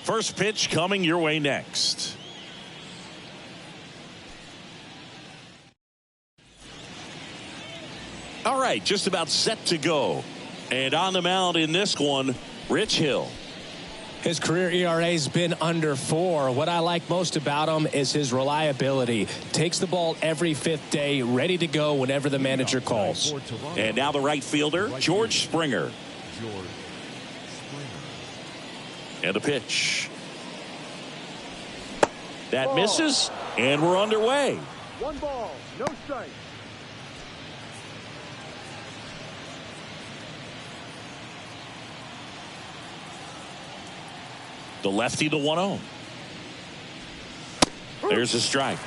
First pitch coming your way next. All right, just about set to go. And on the mound in this one, Rich Hill. His career ERA has been under 4. What I like most about him is his reliability. Takes the ball every 5th day, ready to go whenever the manager calls. And now the right fielder, George Springer. And the pitch. That misses, and we're underway. 1 ball, no strike. The lefty, the 1-0. There's a strike.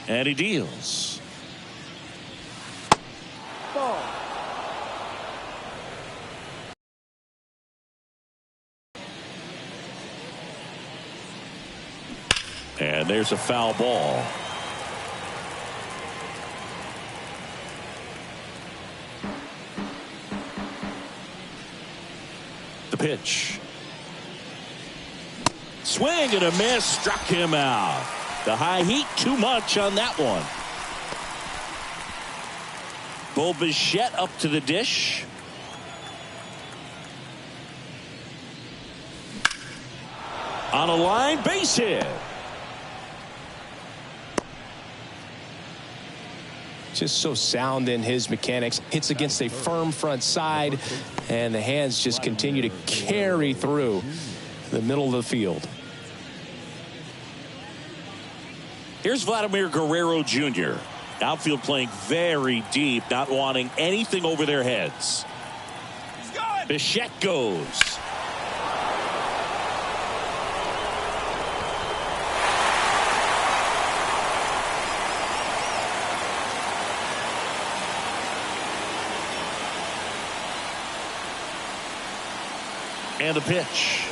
And he deals. Ball. And there's a foul ball. The pitch. Swing and a miss, struck him out. The high heat, too much on that one. Bo Bichette up to the dish. On a line, base hit. Just so sound in his mechanics. Hits against a firm front side, and the hands just continue to carry through the middle of the field. Here's Vladimir Guerrero Jr. Outfield playing very deep, not wanting anything over their heads. Bichette goes. And the pitch.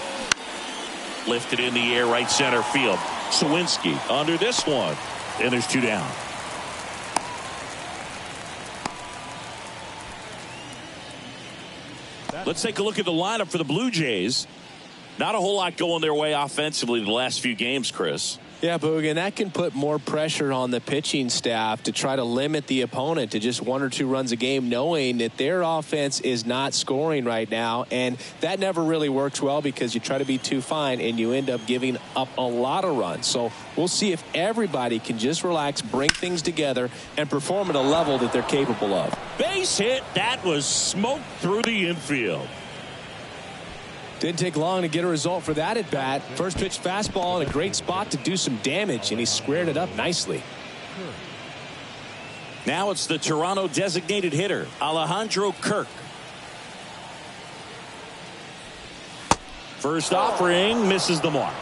Lifted in the air, right center field. Sawinski under this one. And there's 2 down. Let's take a look at the lineup for the Blue Jays. Not a whole lot going their way offensively the last few games, Chris. Yeah, Boog, and that can put more pressure on the pitching staff to try to limit the opponent to just 1 or 2 runs a game, knowing that their offense is not scoring right now. And that never really works well because you try to be too fine and you end up giving up a lot of runs. So we'll see if everybody can just relax, bring things together, and perform at a level that they're capable of. Base hit. That was smoked through the infield. Didn't take long to get a result for that at bat. First pitch fastball in a great spot to do some damage, and he squared it up nicely. Now it's the Toronto designated hitter, Alejandro Kirk. First offering misses the mark.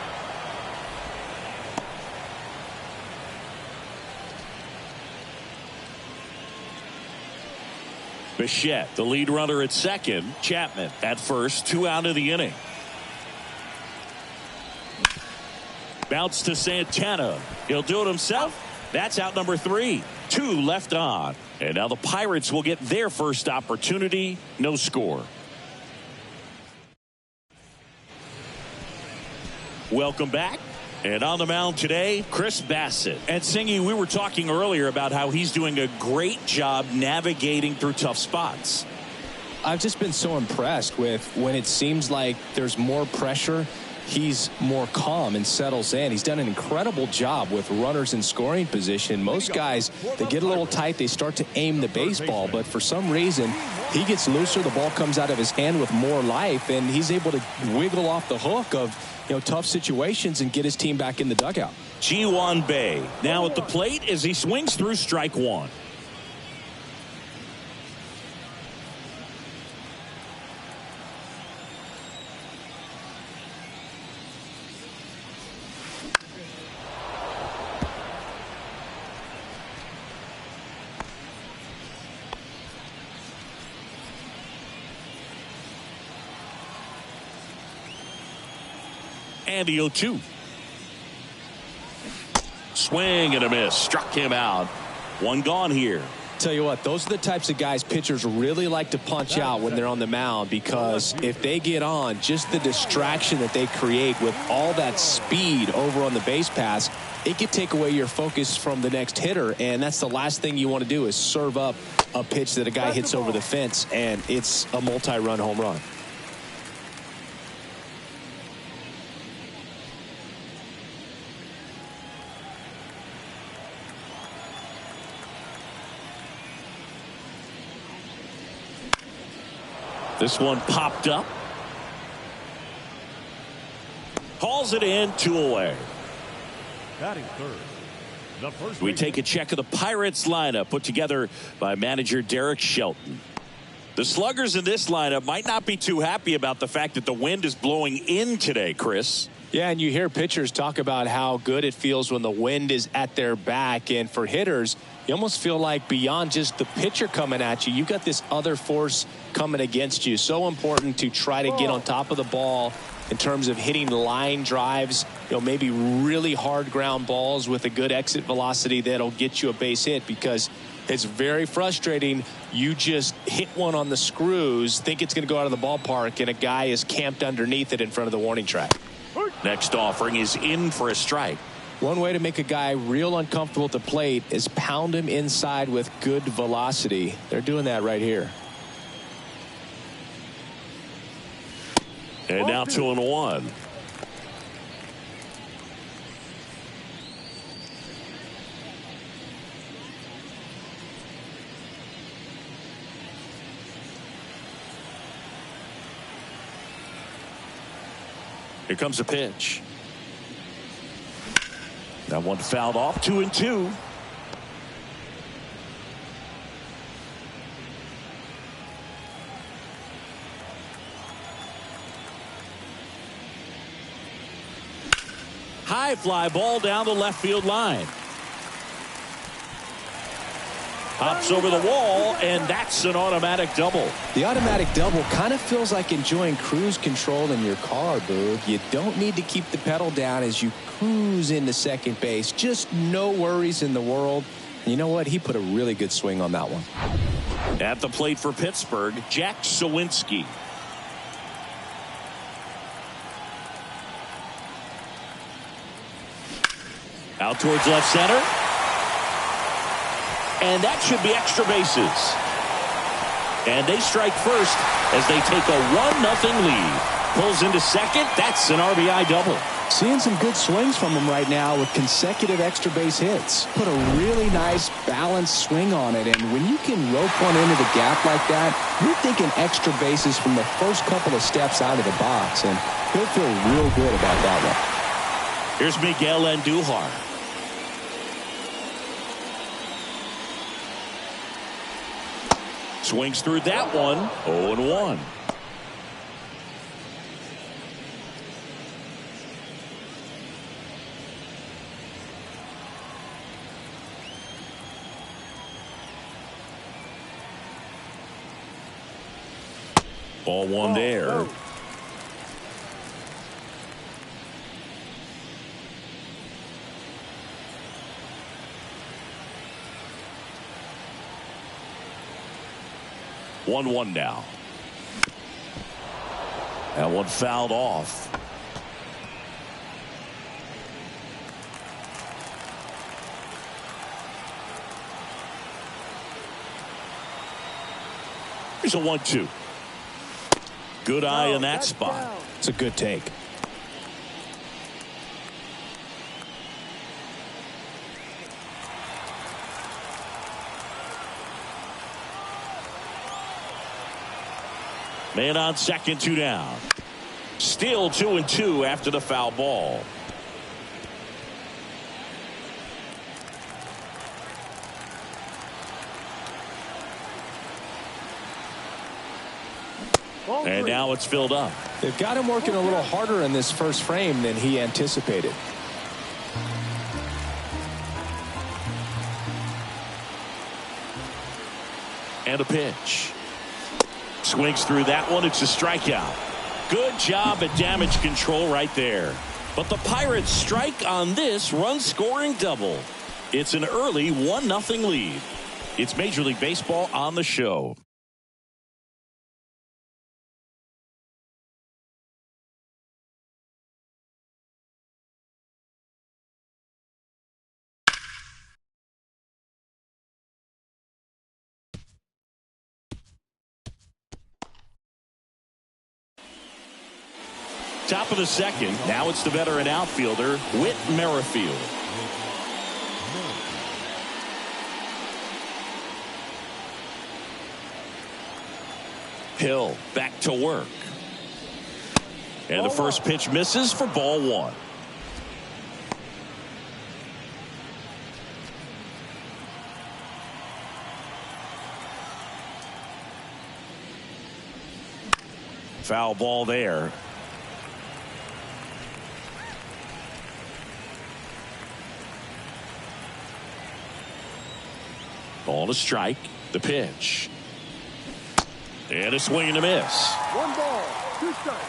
Bichette, the lead runner at second. Chapman at first, 2 out of the inning. Bounce to Santana. He'll do it himself. That's out number 3. 2 left on. And now the Pirates will get their first opportunity. No score. Welcome back. And on the mound today, Chris Bassett. And Singy, we were talking earlier about how he's doing a great job navigating through tough spots. I've just been so impressed with when it seems like there's more pressure, he's more calm and settles in. He's done an incredible job with runners in scoring position. Most guys, they get a little tight, they start to aim the baseball, but for some reason, he gets looser, the ball comes out of his hand with more life, and he's able to wiggle off the hook of tough situations and get his team back in the dugout. Ji-Hwan Bae now at the plate as he swings through strike 1. And the 0-2. Swing and a miss. Struck him out. One gone here. Tell you what, those are the types of guys pitchers really like to punch out when they're on the mound, because if they get on, just the distraction that they create with all that speed over on the base pass, it could take away your focus from the next hitter, and that's the last thing you want to do is serve up a pitch that a guy hits over the fence, and it's a multi-run home run. This one popped up. Hauls it in, 2 away. Batting third. The first We take a check of the Pirates lineup put together by manager Derek Shelton. The sluggers in this lineup might not be too happy about the fact that the wind is blowing in today, Chris. Yeah, and you hear pitchers talk about how good it feels when the wind is at their back. And for hitters, you almost feel like beyond just the pitcher coming at you, you've got this other force coming against you. So important to try to get on top of the ball in terms of hitting line drives, maybe really hard ground balls with a good exit velocity that'll get you a base hit, because it's very frustrating. You just hit one on the screws, think it's going to go out of the ballpark, and a guy is camped underneath it in front of the warning track. Next offering is in for a strike. One way to make a guy real uncomfortable at the plate is pound him inside with good velocity. They're doing that right here. And now 2-1. Here comes a pitch. That one fouled off. 2-2. High fly ball down the left field line. Hops over the wall, and that's an automatic double. The automatic double kind of feels like enjoying cruise control in your car, Boog. You don't need to keep the pedal down as you cruise into second base. Just no worries in the world. And you know what? He put a really good swing on that one. At the plate for Pittsburgh, Jack Sawinski. Out towards left center. And that should be extra bases. And they strike first as they take a 1-0 lead. Pulls into second. That's an RBI double. Seeing some good swings from him right now with consecutive extra base hits. Put a really nice balanced swing on it. And when you can rope one into the gap like that, you're thinking extra bases from the first couple of steps out of the box. And he'll feel real good about that one. Here's Miguel Andujar. Swings through that one. 0-1. Ball one there. 1-1 now. That one fouled off. Here's a 1-2. Good eye in that spot. It's a good take. Man on second, 2 down. Still 2-2 after the foul ball. And now it's filled up. They've got him working a little harder in this first frame than he anticipated. And a pitch. Swings through that one. It's a strikeout. Good job at damage control right there. But the Pirates strike on this run-scoring double. It's an early 1-0 lead. It's Major League Baseball on the show. Top of the second. Now it's the veteran outfielder, Whit Merrifield. Hill back to work. And the first pitch misses for ball one. Foul ball there. Ball to strike. The pitch. And a swing and a miss. 1 ball, 2 strikes.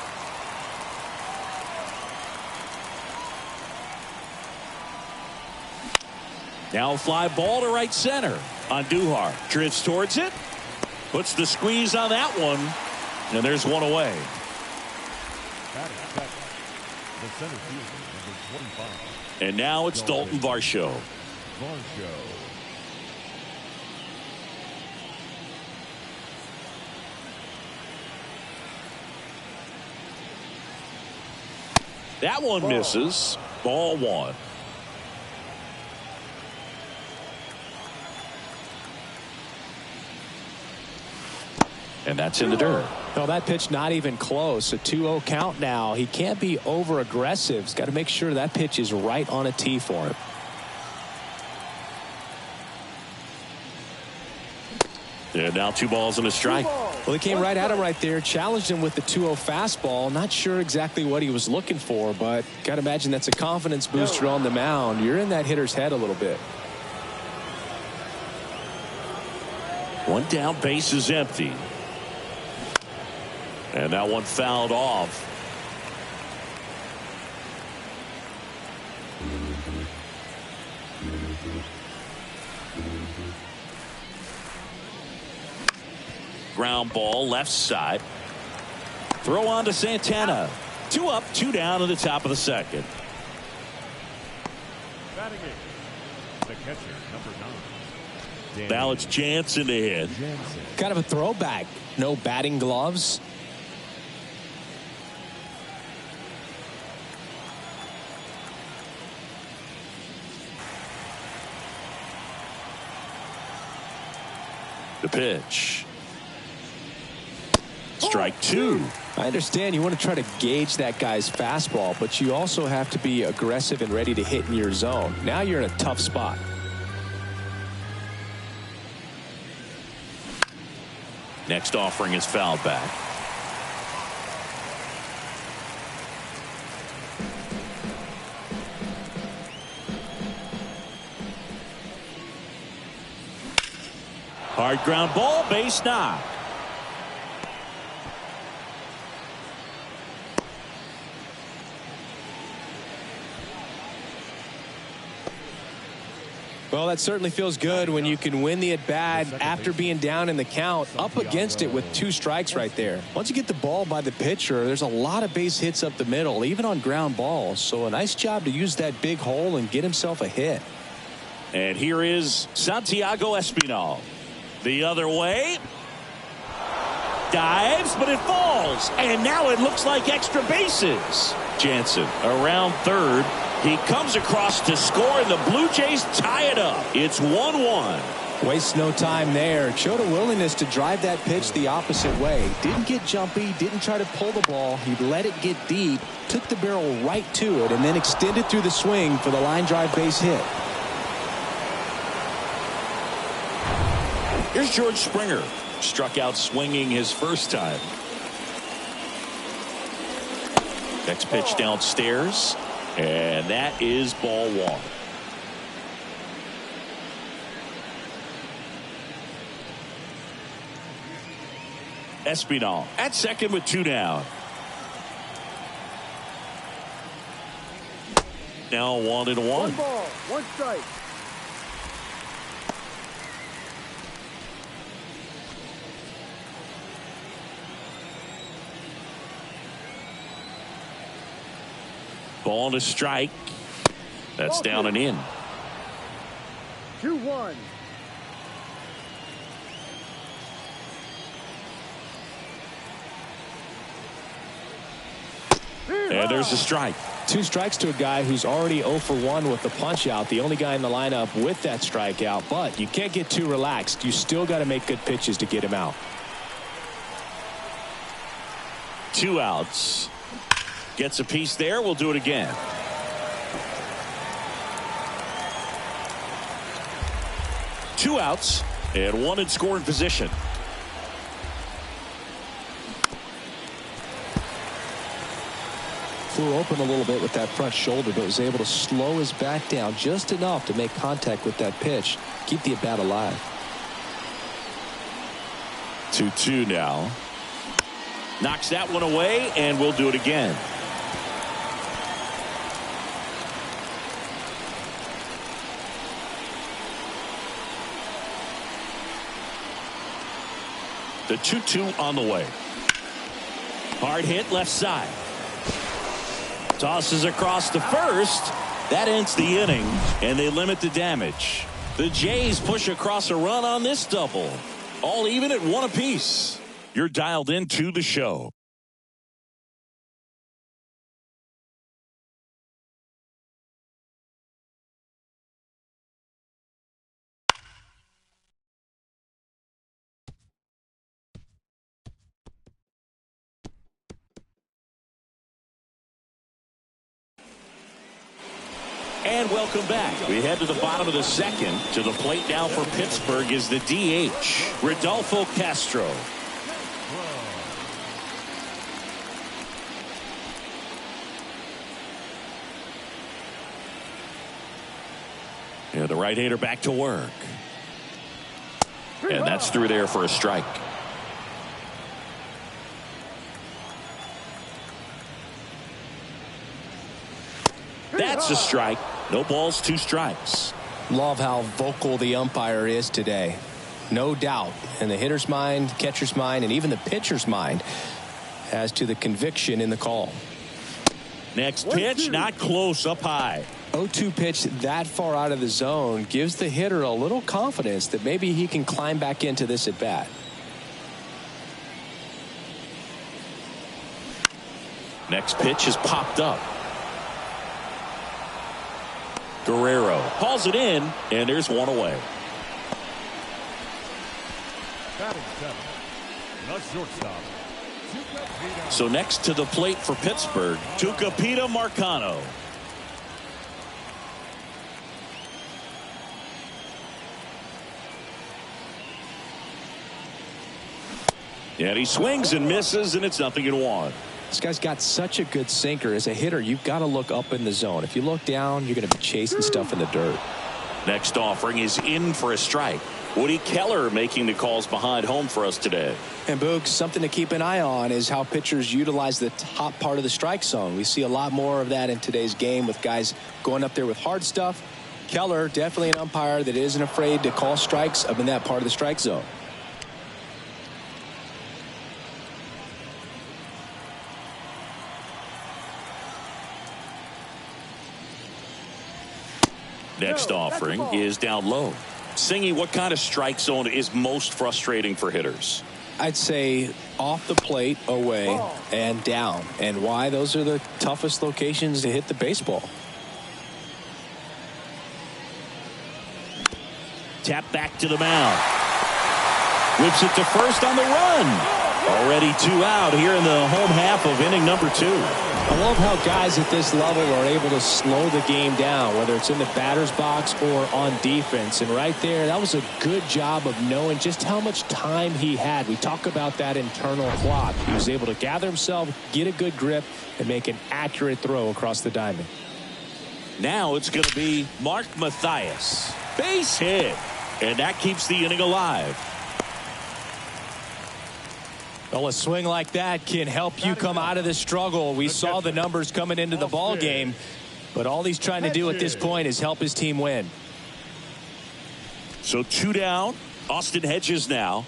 Now a fly ball to right center. Andujar drifts towards it. Puts the squeeze on that one. And there's one away. Batting second, the center fielder, number 25. And now it's Dalton Varsho. Varsho. That one misses. Ball one. And that's in the dirt. No, that pitch not even close. A 2-0 count now. He can't be over aggressive. He's got to make sure that pitch is right on a tee for him. And now 2 balls and a strike. Well, he came right at him right there, challenged him with the 2-0 fastball. Not sure exactly what he was looking for, but got to imagine that's a confidence booster on the mound. You're in that hitter's head a little bit. One down, base is empty. And that one fouled off. Ground ball left side. Throw on to Santana. 2 up, 2 down in the top of the second. Batting it, the catcher, number 9. Now it's Jansen to hit. Kind of a throwback. No batting gloves. The pitch. Strike 2. I understand you want to try to gauge that guy's fastball, but you also have to be aggressive and ready to hit in your zone. Now you're in a tough spot. Next offering is fouled back. Hard ground ball, base knock. Well, that certainly feels good when you can win the at-bat after being down in the count, up against it with 2 strikes right there. Once you get the ball by the pitcher, there's a lot of base hits up the middle, even on ground balls. So a nice job to use that big hole and get himself a hit. And here is Santiago Espinal. The other way. Dives, but it falls. And now it looks like extra bases. Jansen around third. He comes across to score, and the Blue Jays tie it up. It's 1-1. Wastes no time there. Showed a willingness to drive that pitch the opposite way. Didn't get jumpy, didn't try to pull the ball. He let it get deep, took the barrel right to it, and then extended through the swing for the line drive base hit. Here's George Springer. Struck out swinging his first time. Next pitch downstairs. And that is ball one. Espinal at second with 2 down. Now 1-1. 1 ball, 1 strike. Ball to strike. That's down and in. 2-1. And there's a strike. 2 strikes to a guy who's already 0 for 1 with the punch out. The only guy in the lineup with that strikeout. But you can't get too relaxed. You still got to make good pitches to get him out. 2 outs. Gets a piece there. We'll do it again. Two outs and 1 in scoring position. Flew open a little bit with that front shoulder, but was able to slow his back down just enough to make contact with that pitch. Keep the at-bat alive. 2-2 now. Knocks that one away, and we'll do it again. The 2-2 on the way. Hard hit left side. Tosses across to first. That ends the inning, and they limit the damage. The Jays push across a run on this double. All even at 1 apiece. You're dialed into the show. And welcome back. We head to the bottom of the second. To the plate now for Pittsburgh is the DH, Rodolfo Castro. And the right-hander back to work. And that's through there for a strike. That's a strike. No balls, 2 strikes. Love how vocal the umpire is today. No doubt in the hitter's mind, catcher's mind, and even the pitcher's mind as to the conviction in the call. Next pitch, not close, up high. 0-2 pitch that far out of the zone gives the hitter a little confidence that maybe he can climb back into this at bat. Next pitch is popped up. Guerrero calls it in, and there's 1 away. Batting 7, the shortstop. So next to the plate for Pittsburgh, Tucupita Marcano. And he swings and misses, and it's 0-1. This guy's got such a good sinker. As a hitter, you've got to look up in the zone. If you look down, you're going to be chasing stuff in the dirt. Next offering is in for a strike. Woody Keller making the calls behind home for us today. And Boog, something to keep an eye on is how pitchers utilize the top part of the strike zone. We see a lot more of that in today's game with guys going up there with hard stuff. Keller, definitely an umpire that isn't afraid to call strikes up in that part of the strike zone. Next offering is down low. Singy, what kind of strike zone is most frustrating for hitters? I'd say off the plate, away, and down. And why? Those are the toughest locations to hit the baseball. Tap back to the mound. Whips it to first on the run. Already 2 out here in the home half of inning number 2. I love how guys at this level are able to slow the game down, whether it's in the batter's box or on defense. And right there, that was a good job of knowing just how much time he had. We talk about that internal clock. He was able to gather himself, get a good grip, and make an accurate throw across the diamond. Now it's going to be Mark Mathias. Base hit. And that keeps the inning alive. Well, a swing like that can help you come out of the struggle. We saw the numbers coming into the ball game, but all he's trying to do at this point is help his team win. So 2 down. Austin Hedges now.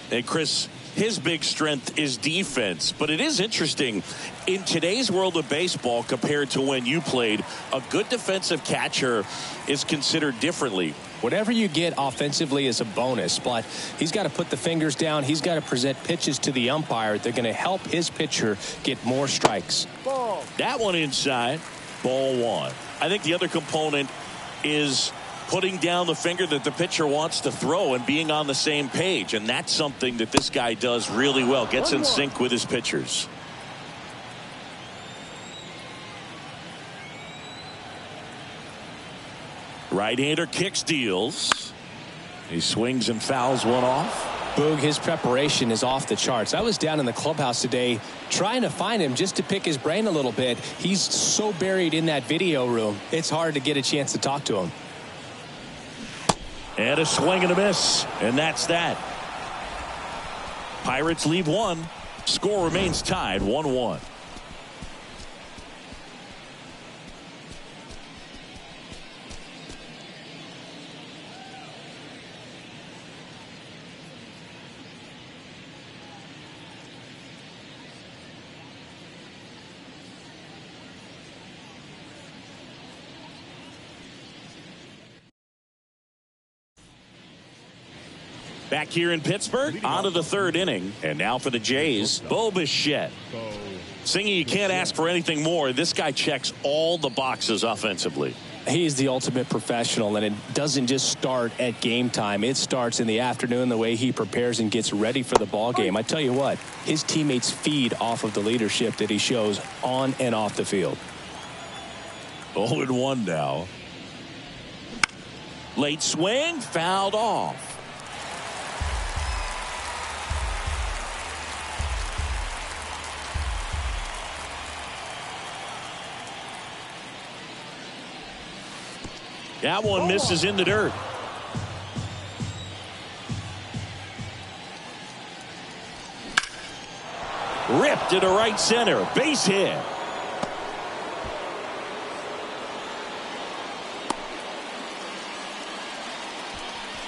And Chris, his big strength is defense. But it is interesting, in today's world of baseball compared to when you played, a good defensive catcher is considered differently. Whatever you get offensively is a bonus, but he's got to put the fingers down. He's got to present pitches to the umpire. They're going to help his pitcher get more strikes. Ball. That one inside, ball one. I think the other component is putting down the finger that the pitcher wants to throw and being on the same page. And that's something that this guy does really well. Gets in sync with his pitchers. Right-hander kicks, deals. He swings and fouls one off. Boog, his preparation is off the charts. I was down in the clubhouse today trying to find him just to pick his brain a little bit. He's so buried in that video room, it's hard to get a chance to talk to him. And a swing and a miss. And that's that. Pirates leave one. Score remains tied 1-1. Back here in Pittsburgh, on to the third inning. And now for the Jays, Bo Bichette. Singing, you can't ask for anything more. This guy checks all the boxes offensively. He's the ultimate professional, and it doesn't just start at game time. It starts in the afternoon, the way he prepares and gets ready for the ball game. I tell you what, his teammates feed off of the leadership that he shows on and off the field. 0-1 now. Late swing, fouled off. That one misses in the dirt. Ripped to the right center. Base hit.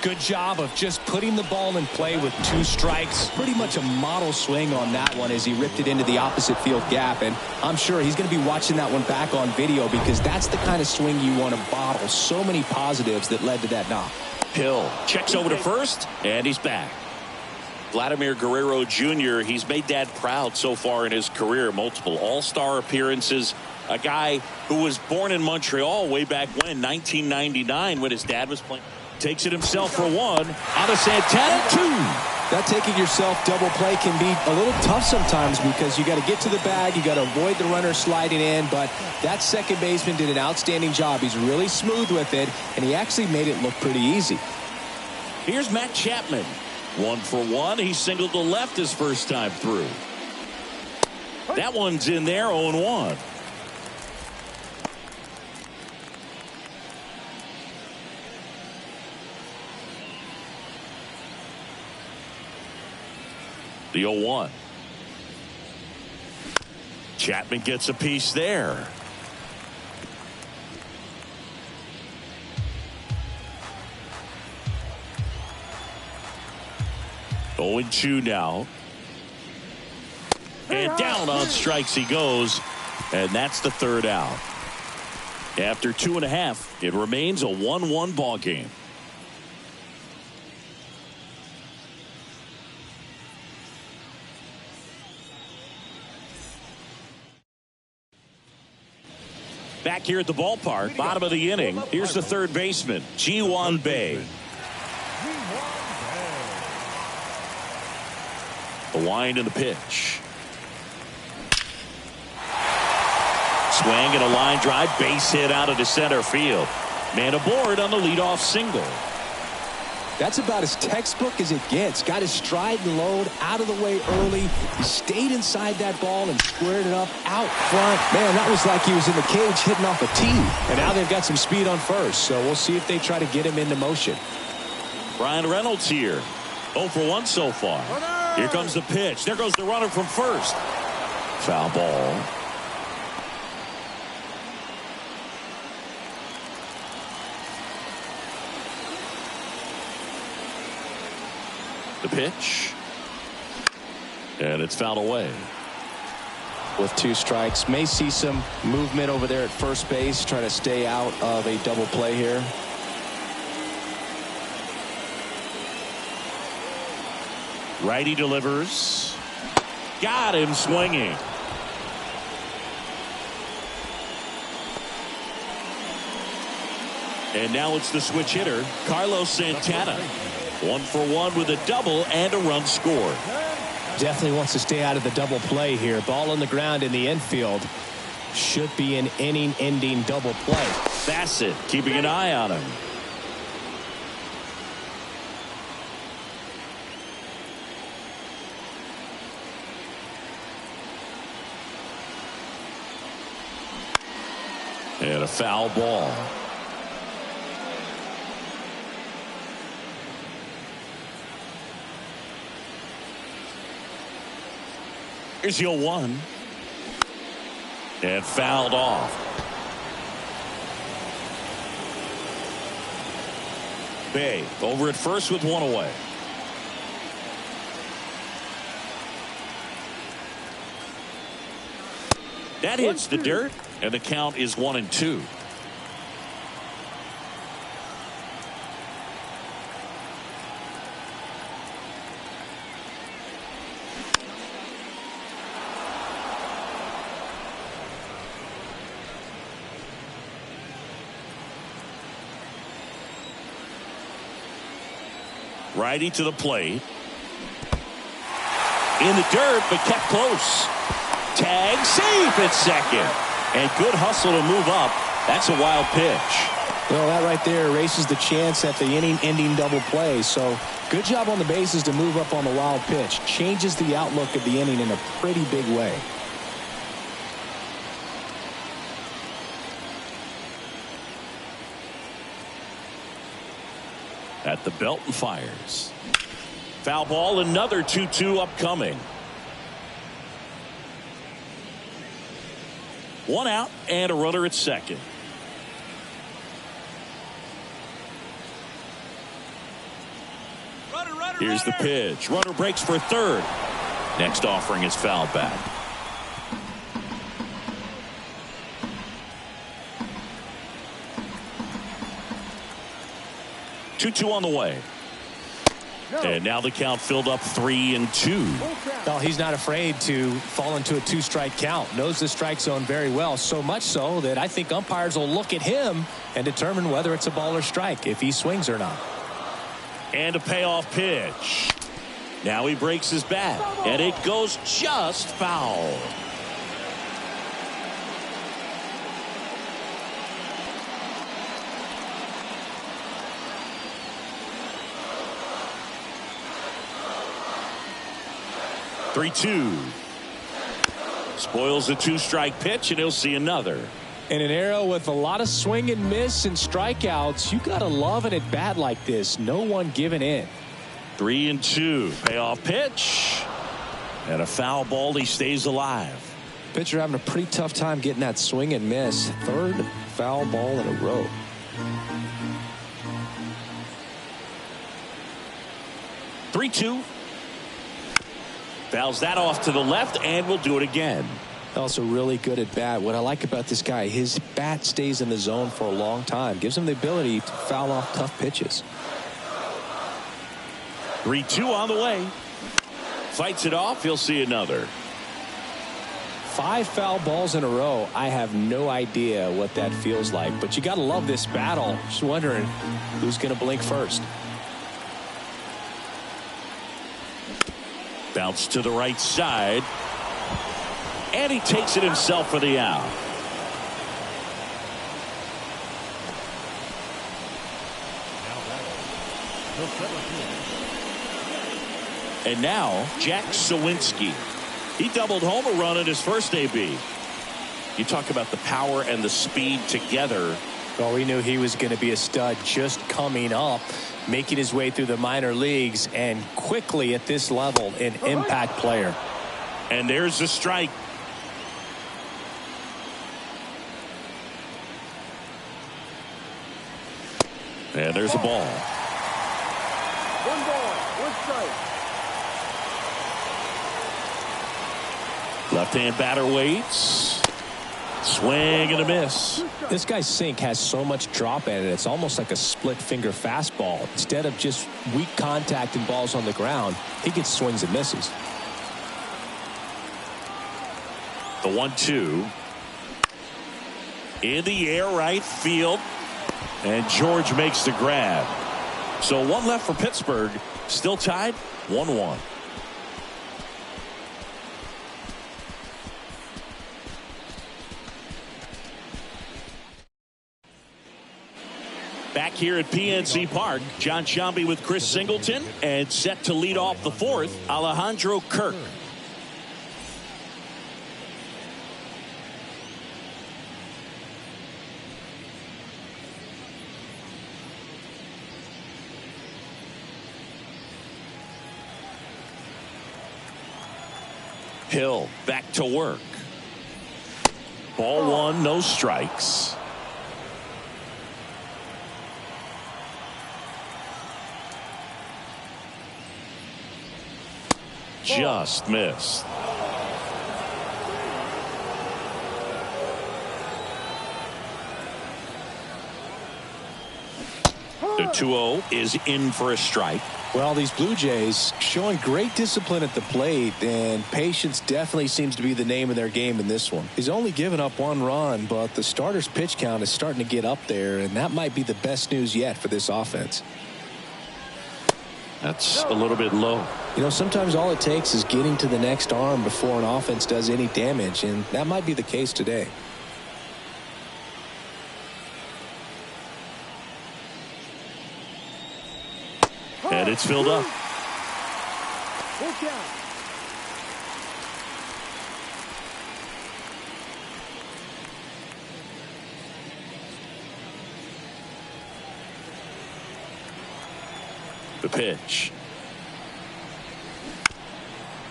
Good job of just putting the ball in play with 2 strikes. Pretty much a model swing on that one as he ripped it into the opposite field gap. And I'm sure he's going to be watching that one back on video because that's the kind of swing you want to bottle. So many positives that led to that knock. Hill checks over to first, and he's back. Vladimir Guerrero Jr., he's made Dad proud so far in his career. Multiple all-star appearances. A guy who was born in Montreal way back when, 1999, when his dad was playing. Takes it himself for one. Out of Santana, 2. That taking yourself double play can be a little tough sometimes because you got to get to the bag. You got to avoid the runner sliding in. But that second baseman did an outstanding job. He's really smooth with it, and he actually made it look pretty easy. Here's Matt Chapman. 1 for 1. He singled to left his first time through. That one's in there, 0-1. The 0-1. Chapman gets a piece there. Oh, 0-2 now. And down on strikes he goes. And that's the third out. After 2.5, it remains a 1-1 ball game. Back here at the ballpark, bottom of the inning. Here's the third baseman, Ji-Hwan Bae. The wind and the pitch. Swing and a line drive, base hit out of the center field. Man aboard on the leadoff single. That's about as textbook as it gets. Got his stride and load out of the way early. He stayed inside that ball and squared it up out front. Man, that was like he was in the cage hitting off a tee. And now they've got some speed on first, so we'll see if they try to get him into motion. Brian Reynolds here. 0 for 1 so far. Here comes the pitch. There goes the runner from first. Foul ball. The pitch. And it's fouled away. With 2 strikes, may see some movement over there at first base, trying to stay out of a double play here. Righty delivers. Got him swinging. And now it's the switch hitter, Carlos Santana. 1 for 1 with a double and a run scored. Definitely wants to stay out of the double play here. Ball on the ground in the infield. Should be an inning-ending double play. Bassett keeping an eye on him. And a foul ball. Here's your 1. And fouled off. Bay over at first with 1 away. That hits the dirt, and the count is 1-2. Righty to the plate. In the dirt, but kept close. Tag safe at second. And good hustle to move up. That's a wild pitch. Well, that right there erases the chance at the inning-ending double play. So good job on the bases to move up on the wild pitch. Changes the outlook of the inning in a pretty big way. At the belt and fires. Foul ball, another 2-2 upcoming. 1 out and a runner at second. Here's the pitch. Runner breaks for third. Next offering is fouled back. Two on the way. And now the count filled up 3-2. Well, he's not afraid to fall into a 2-strike count. Knows the strike zone very well. So much so that I think umpires will look at him and determine whether it's a ball or strike, if he swings or not. And a payoff pitch. Now he breaks his bat. And it goes just foul. Three-two. Spoils a 2-strike pitch, and he'll see another. In an era with a lot of swing and miss and strikeouts, you gotta love an at-bat like this. No one giving in. 3-2. Payoff pitch. And a foul ball. He stays alive. Pitcher having a pretty tough time getting that swing and miss. 3rd foul ball in a row. Three-two. Fouls that off to the left, and will do it again. Also really good at bat. What I like about this guy, his bat stays in the zone for a long time. Gives him the ability to foul off tough pitches. 3-2 on the way. Fights it off. He'll see another. 5 foul balls in a row. I have no idea what that feels like, but you got to love this battle. Just wondering who's going to blink first. Bounce to the right side. And he takes it himself for the out. And now Jack Sawinski. He doubled home a run in his first AB. You talk about the power and the speed together. Well, we knew he was going to be a stud just coming up, making his way through the minor leagues, and quickly at this level an impact player. And there's the strike. And there's a ball. 1 ball, 1 strike. Left-hand batter waits. Swing and a miss. This guy's sink has so much drop in it. It's almost like a split-finger fastball. Instead of just weak contact and balls on the ground, he gets swings and misses. The 1-2. In the air, right field. And George makes the grab. So one left for Pittsburgh. Still tied 1-1. Back here at PNC Park, John Sciambi with Chris Singleton, and set to lead off the fourth, Alejandro Kirk. Hill back to work. Ball one, no strikes. Just missed. The 2-0 is in for a strike. Well, these Blue Jays showing great discipline at the plate, and patience definitely seems to be the name of their game in this one. He's only given up one run, but the starter's pitch count is starting to get up there, and that might be the best news yet for this offense. That's a little bit low. You know, sometimes all it takes is getting to the next arm before an offense does any damage, and that might be the case today. And it's filled up. The pitch.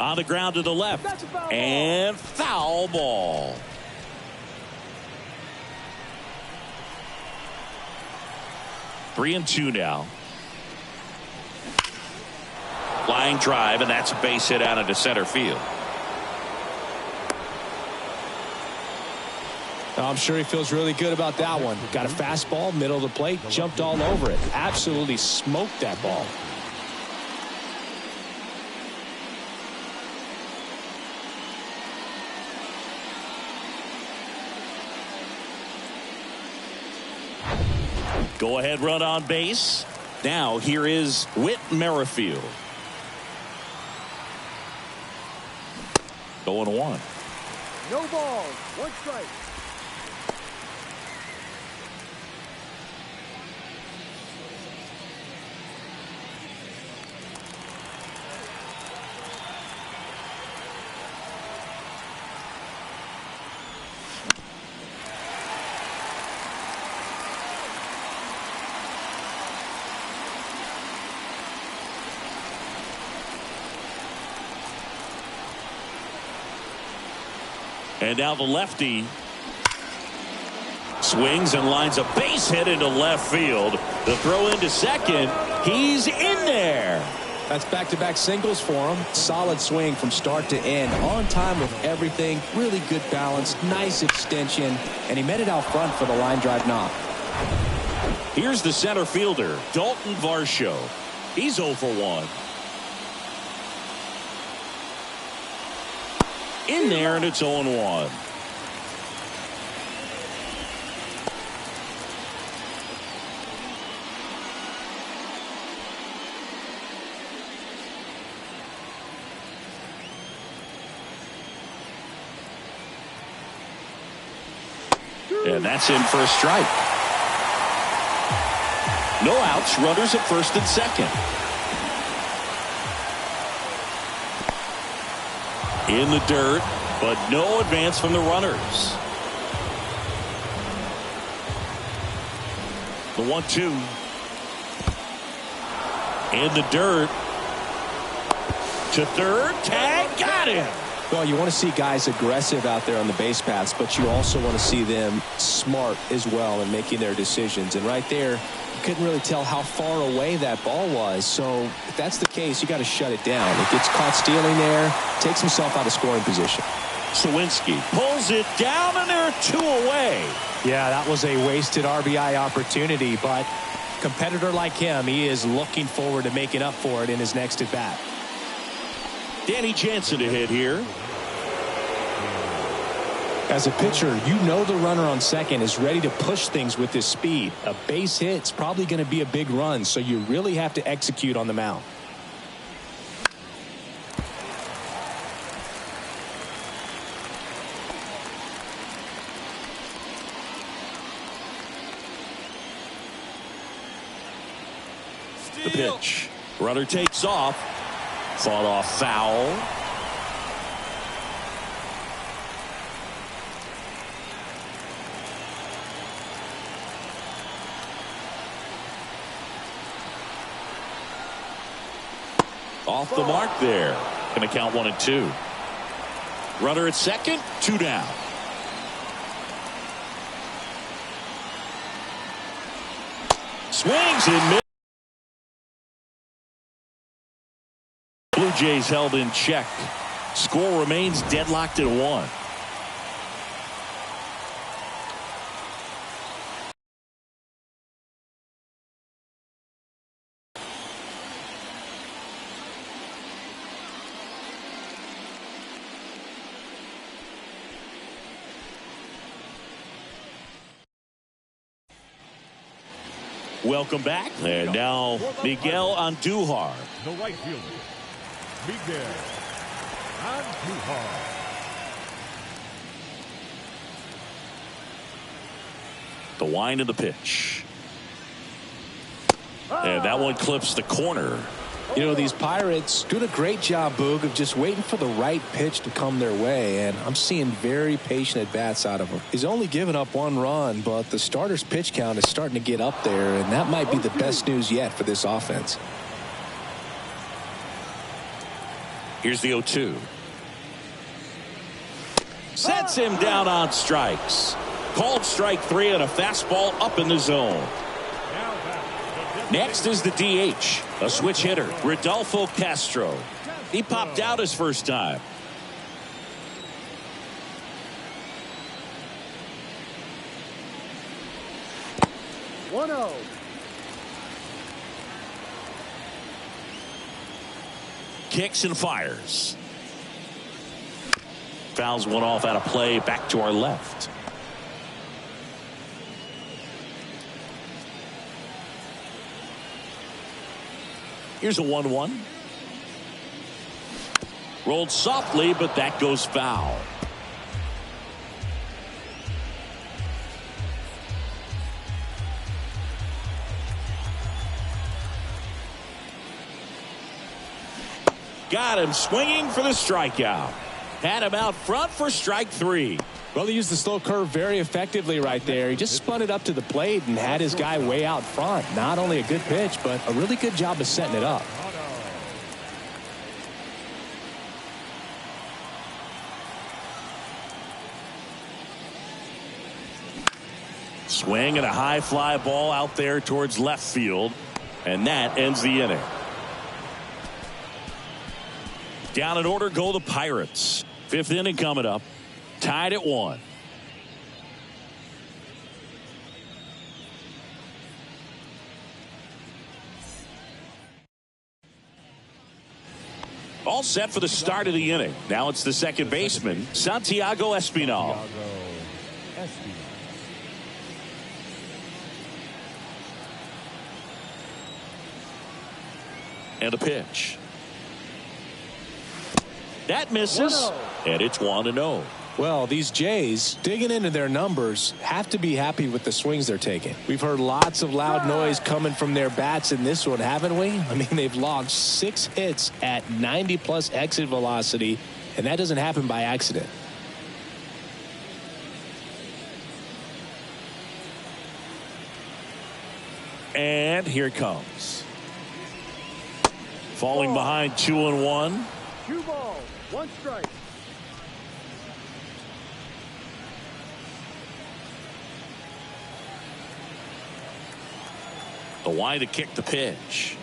On the ground to the left. And foul ball. Three and two now. Flying drive, and that's a base hit out into center field. I'm sure he feels really good about that one. Got a fastball, middle of the plate, jumped all over it. Absolutely smoked that ball. Go ahead run on base. Now here is Whit Merrifield. 0-1. No balls, one strike. And now the lefty swings and lines a base hit into left field. The throw into second. He's in there. That's back-to-back singles for him. Solid swing from start to end. On time with everything. Really good balance. Nice extension. And he met it out front for the line drive knock. Here's the center fielder, Dalton Varsho. He's 0 for 1. In there, and it's 0-1. And that's in for a strike. No outs, runners at first and second. In the dirt, but no advance from the runners. The 1-2. In the dirt. To third, tag, got him. Well, you want to see guys aggressive out there on the base paths, but you also want to see them smart as well in making their decisions. And right there, you couldn't really tell how far away that ball was. So if that's the case, you got to shut it down. It gets caught stealing there, takes himself out of scoring position. Sawinski pulls it down, and they're 2 away. Yeah, that was a wasted RBI opportunity, but a competitor like him, he is looking forward to making up for it in his next at bat. Danny Jansen to hit here. As a pitcher, you know the runner on second is ready to push things with his speed. A base hit's probably going to be a big run, so you really have to execute on the mound. The pitch. Runner takes off. Fought off foul. Off the mark there. Going to count 1 and 2. Runner at second, 2 down. Swings in mid. Blue Jays held in check. Score remains deadlocked at 1. Welcome back. And now Miguel Andujar. The right fielder, Miguel Andujar. The wind of the pitch. And that one clips the corner. You know, these Pirates doing a great job, Boog, of just waiting for the right pitch to come their way, and I'm seeing very patient at-bats out of him. He's only given up 1 run, but the starter's pitch count is starting to get up there, and that might be the best news yet for this offense. Here's the 0-2. Sets him down on strikes. Called strike 3 and a fastball up in the zone. Next is the DH, a switch hitter, Rodolfo Castro. He popped out his first time. One zero. Kicks and fires. Fouls one off out of play, back to our left. Here's a 1-1. Rolled softly, but that goes foul. Got him swinging for the strikeout. Had him out front for strike 3. Well, he used the slow curve very effectively right there. He just spun it up to the plate and had his guy way out front. Not only a good pitch, but a really good job of setting it up. Swing and a high fly ball out there towards left field. And that ends the inning. Down in order go the Pirates. 5th inning coming up. Tied at 1. All set for the start of the inning. Now it's the second baseman, Santiago Espinal. And a pitch. That misses, and it's 1-0. Well, these Jays, digging into their numbers, have to be happy with the swings they're taking. We've heard lots of loud noise coming from their bats in this one, haven't we? I mean, they've logged 6 hits at 90+ exit velocity, and that doesn't happen by accident. And here it comes. Falling behind 2-1. 2 balls, 1 strike. The wind to kick the pitch.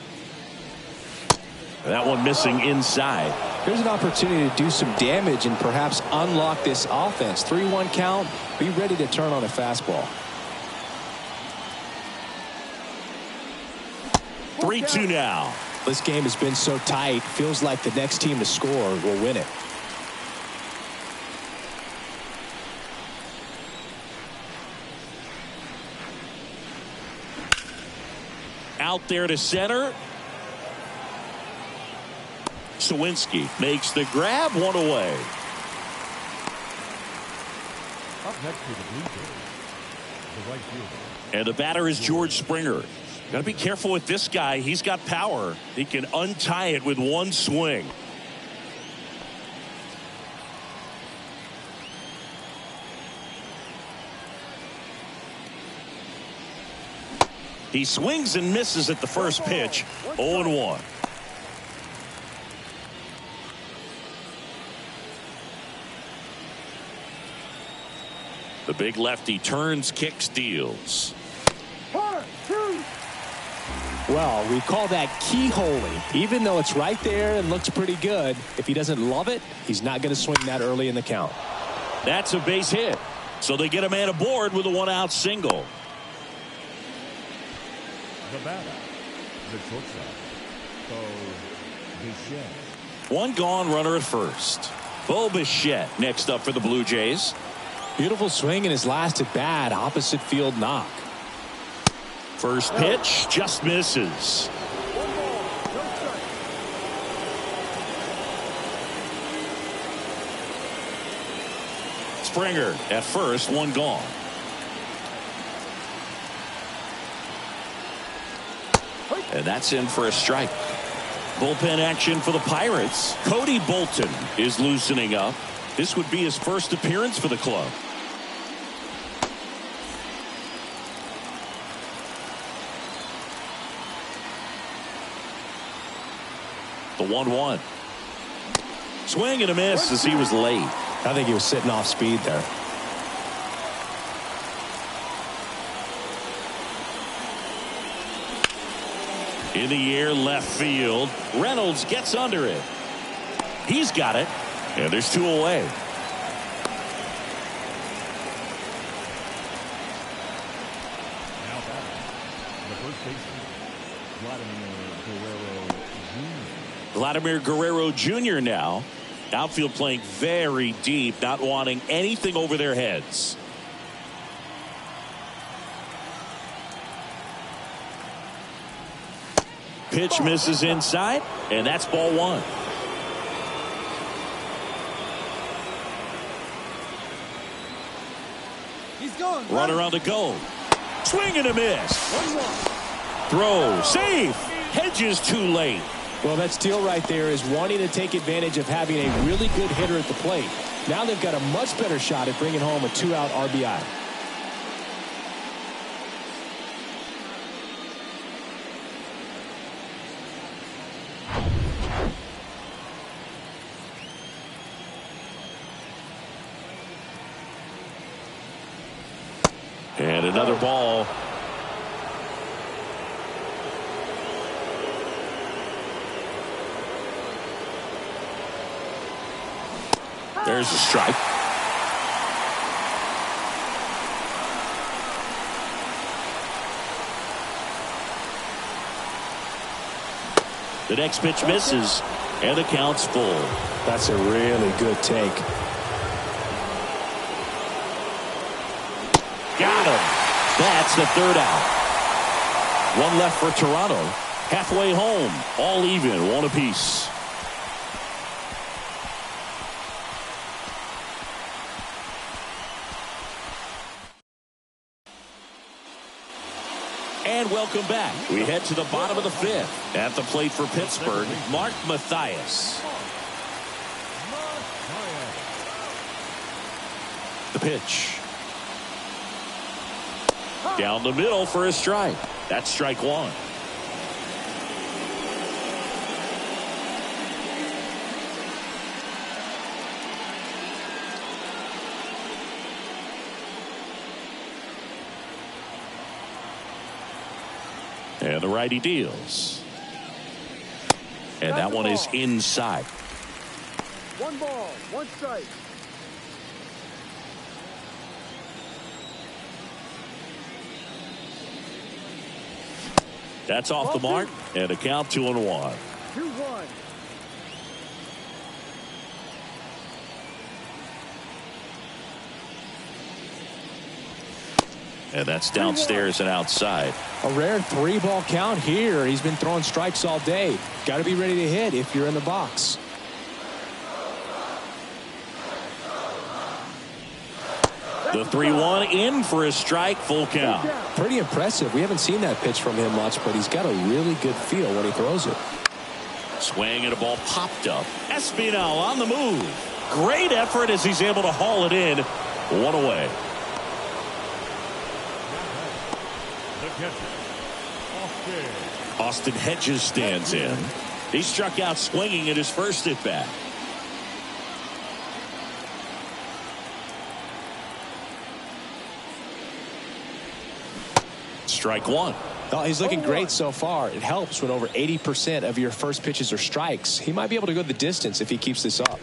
That one missing inside. Here's an opportunity to do some damage and perhaps unlock this offense. 3-1 count. Be ready to turn on a fastball. 3-2 now. This game has been so tight. Feels like the next team to score will win it. Out there to center. Sawinski makes the grab, one away. Up next to the Blue Jays, the right fielder. And the batter is George Springer. Got to be careful with this guy. He's got power. He can untie it with one swing. He swings and misses at the first pitch. 0-1. The big lefty turns, kicks, deals. Well, we call that keyholing. Even though it's right there and looks pretty good, if he doesn't love it, he's not going to swing that early in the count. That's a base hit. So they get a man aboard with a one-out single. The batter, the shortstop, Bichette. One gone, runner at first. Bo Bichette next up for the Blue Jays. Beautiful swing in his last at bat, opposite field knock. First pitch just misses. Springer at first, one gone. And that's in for a strike. Bullpen action for the Pirates. Cody Bolton is loosening up. This would be his first appearance for the club. The 1-1. Swing and a miss as he was late. I think he was sitting off speed there. In the air, left field. Reynolds gets under it. He's got it. And there's two away. Now batting, the first baseman, Vladimir Guerrero Jr. now. Outfield playing very deep, not wanting anything over their heads. Pitch misses inside, and that's ball one. He's gone. Runner on the go. Swing and a miss. Throw. Safe. Hedges too late. Well, that steal right there is wanting to take advantage of having a really good hitter at the plate. Now they've got a much better shot at bringing home a 2-out RBI. And another ball. There's a strike. The next pitch misses, and the count's full. That's a really good take. Got him. That's the third out. One left for Toronto. Halfway home. All even. One apiece. And welcome back. We head to the bottom of the fifth. At the plate for Pittsburgh, Mark Mathias. The pitch. Down the middle for a strike. That's strike one. And the righty deals. And that one is inside. 1 ball, 1 strike. That's off the mark, and a count 2-1. 2-1. And that's downstairs and outside. A rare 3-ball count here. He's been throwing strikes all day. Got to be ready to hit if you're in the box. The 3-1 in for a strike, full count. Pretty impressive. We haven't seen that pitch from him much, but he's got a really good feel when he throws it. Swing and a ball popped up. Espinal on the move. Great effort as he's able to haul it in. 1 away. Austin Hedges stands in. He struck out swinging at his first at bat. Strike 1. Oh, he's looking great so far. It helps when over 80% of your first pitches are strikes. He might be able to go the distance if he keeps this up.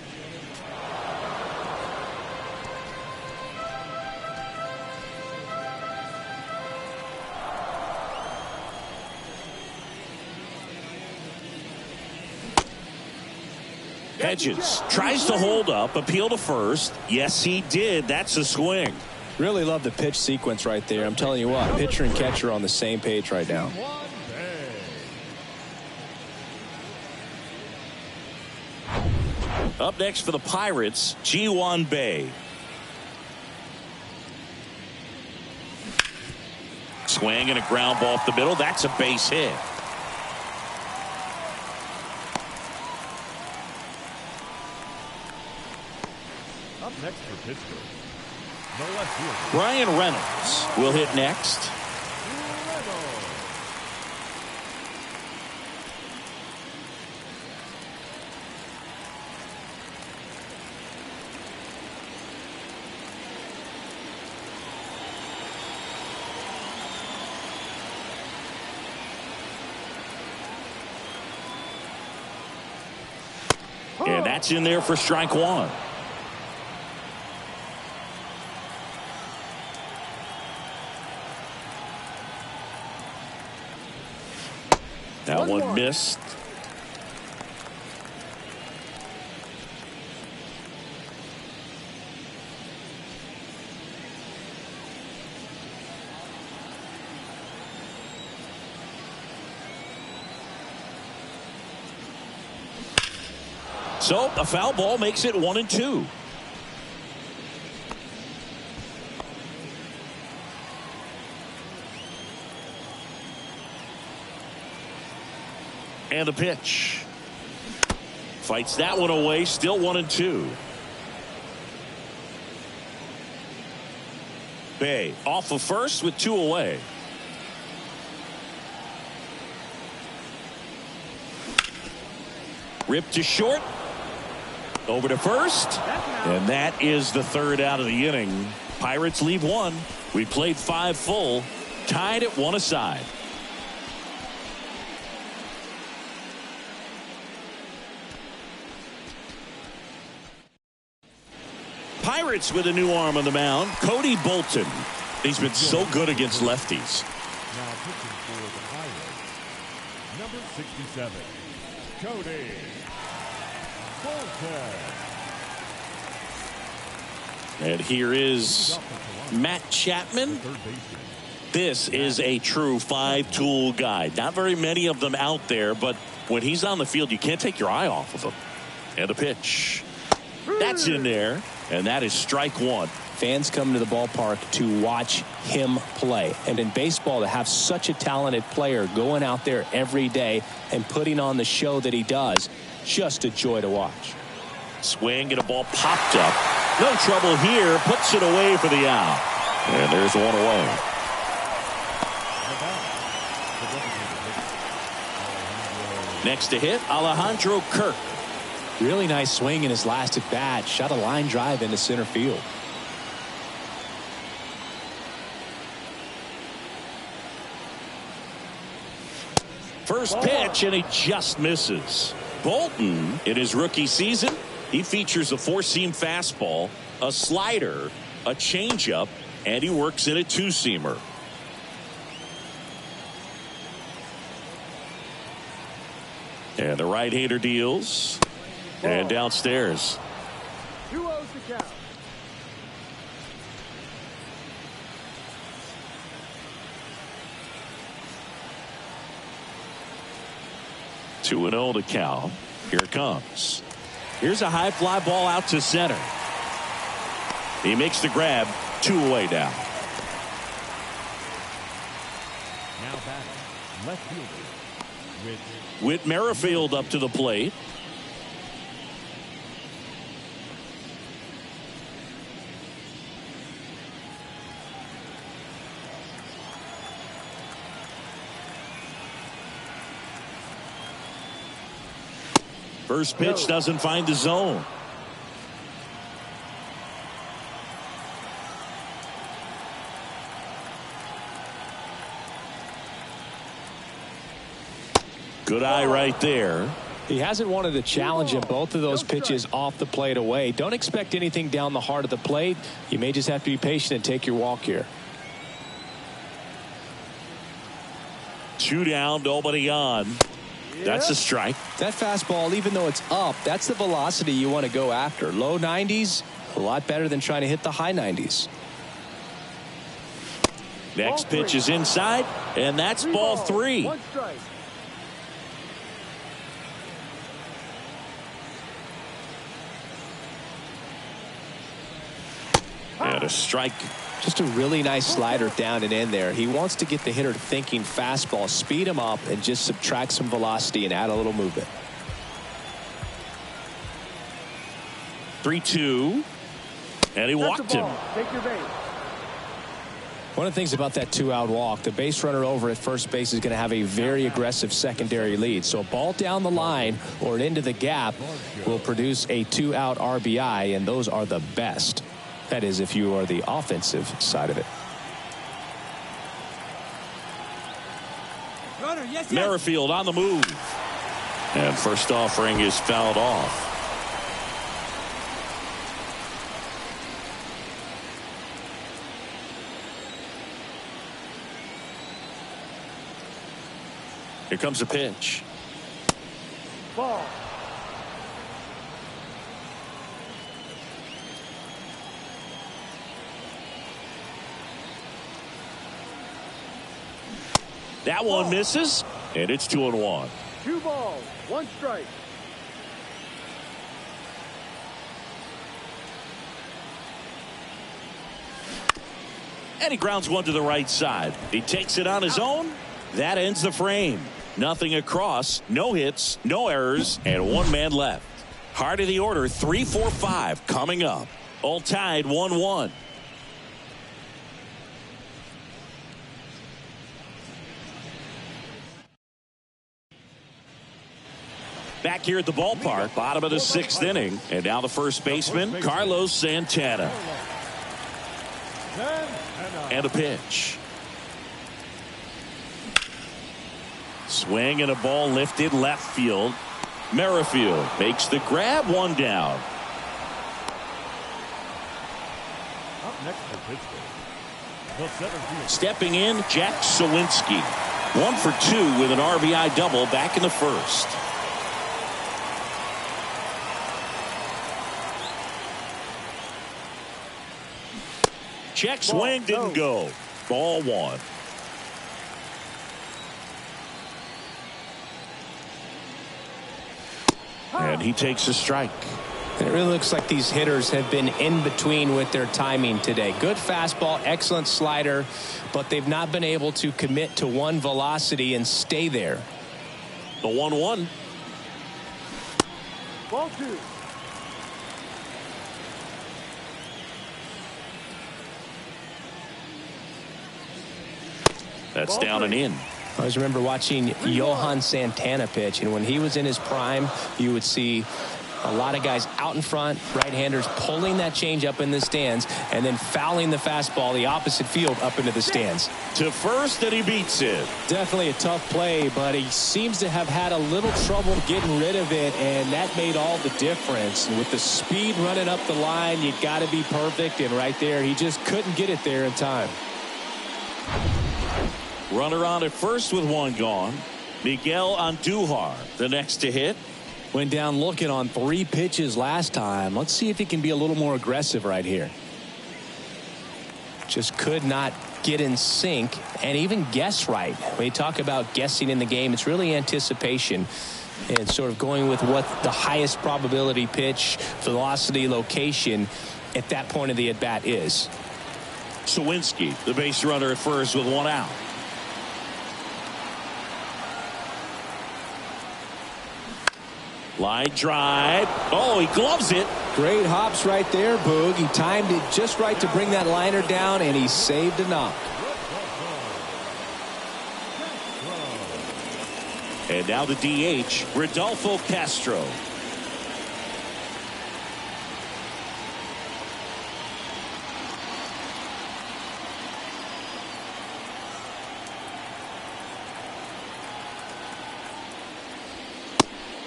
Hedges tries to hold up, appeal to first. Yes, he did. That's a swing. Really love the pitch sequence right there. I'm telling you what, pitcher and catcher are on the same page right now. Up next for the Pirates, Ji-Hwan Bae. Swing and a ground ball off the middle. That's a base hit. Up next for Pittsburgh, no left fielder, Brian Reynolds will hit next. And that's in there for strike 1. That one missed. So a foul ball makes it 1-2. And a pitch. Fights that one away. Still 1-2. Bae off of first with 2 away. Ripped to short. Over to first. And that is the 3rd out of the inning. Pirates leave 1. We played 5 full. Tied at 1 aside. Pirates with a new arm on the mound, Cody Bolton. He's been so good against lefties. now pitching for the Pirates, number 67, Cody Bolton. And here is Matt Chapman. This is a true 5-tool guy. Not very many of them out there, but when he's on the field, you can't take your eye off of him. And a pitch. That's in there, and that is strike 1. Fans come to the ballpark to watch him play. And in baseball, to have such a talented player going out there every day and putting on the show that he does, just a joy to watch. Swing and a ball popped up. No trouble here. Puts it away for the out. And there's one away. Next to hit, Alejandro Kirk. Really nice swing in his last at bat. Shot a line drive into center field. First pitch, and he just misses. Bolton, in his rookie season, he features a four-seam fastball, a slider, a changeup, and he works in a two-seamer. And the right-hander deals. And downstairs. 2-0 to count. Two and 0 to count. Here it comes. Here's a high fly ball out to center. He makes the grab. 2 away now. Now batting, left fielder, Whit Merrifield up to the plate. First pitch doesn't find the zone. Good eye right there. He hasn't wanted a challenge in both of those pitches off the plate away. Don't expect anything down the heart of the plate. You may just have to be patient and take your walk here. 2 down, nobody on. That's a strike. That fastball, even though it's up, that's the velocity you want to go after. Low 90s, a lot better than trying to hit the high 90s. Next pitch is inside, and that's ball 3. 1 strike. And a strike. Just a really nice slider down and in there. He wants to get the hitter thinking fastball, speed him up, and just subtract some velocity and add a little movement. 3-2. And he walked him. Take your base. One of the things about that 2-out walk, the base runner over at first base is going to have a very aggressive secondary lead. So a ball down the line or into the gap will produce a 2-out RBI, and those are the best. That is, if you are the offensive side of it. Runner, yes, Merrifield on the move. And first offering is fouled off. Here comes a pitch. Ball. That one misses, and it's 2-1. 2 balls, 1 strike. And he grounds one to the right side. He takes it on his own. That ends the frame. Nothing across, no hits, no errors, and 1 man left. Heart of the order, 3, 4, 5 coming up. All tied 1-1. Back here at the ballpark, bottom of the 6th inning. And now the first baseman, Carlos Santana. And a pitch. Swing and a ball lifted left field. Merrifield makes the grab, 1 down. up next for Pittsburgh. The center field. Stepping in, Jack Sawinski. 1 for 2 with an RBI double back in the first. Check swing, didn't go. Ball 1. And he takes a strike. And it really looks like these hitters have been in between with their timing today. Good fastball, excellent slider, but they've not been able to commit to one velocity and stay there. The 1-1. Ball 2. That's down and in. I always remember watching Johan Santana pitch, and when he was in his prime, you would see A lot of guys out in front, right-handers pulling that change up in the stands and then fouling the fastball the opposite field up into the stands. To first, and he beats it. Definitely a tough play, but he seems to have had a little trouble getting rid of it, and that made all the difference. And with the speed running up the line, you got to be perfect, and right there, he just couldn't get it there in time. Runner on at first with one gone. Miguel Andujar, the next to hit. Went down looking on 3 pitches last time. Let's see if he can be a little more aggressive right here. Just could not get in sync and even guess right. When you talk about guessing in the game, it's really anticipation and sort of going with what the highest probability pitch, velocity, location at that point of the at-bat is. Sawinski, the base runner at first with one out. Line drive. Oh, he gloves it. Great hops right there, Boog. He timed it just right to bring that liner down, and he saved a knock. And now the DH, Rodolfo Castro.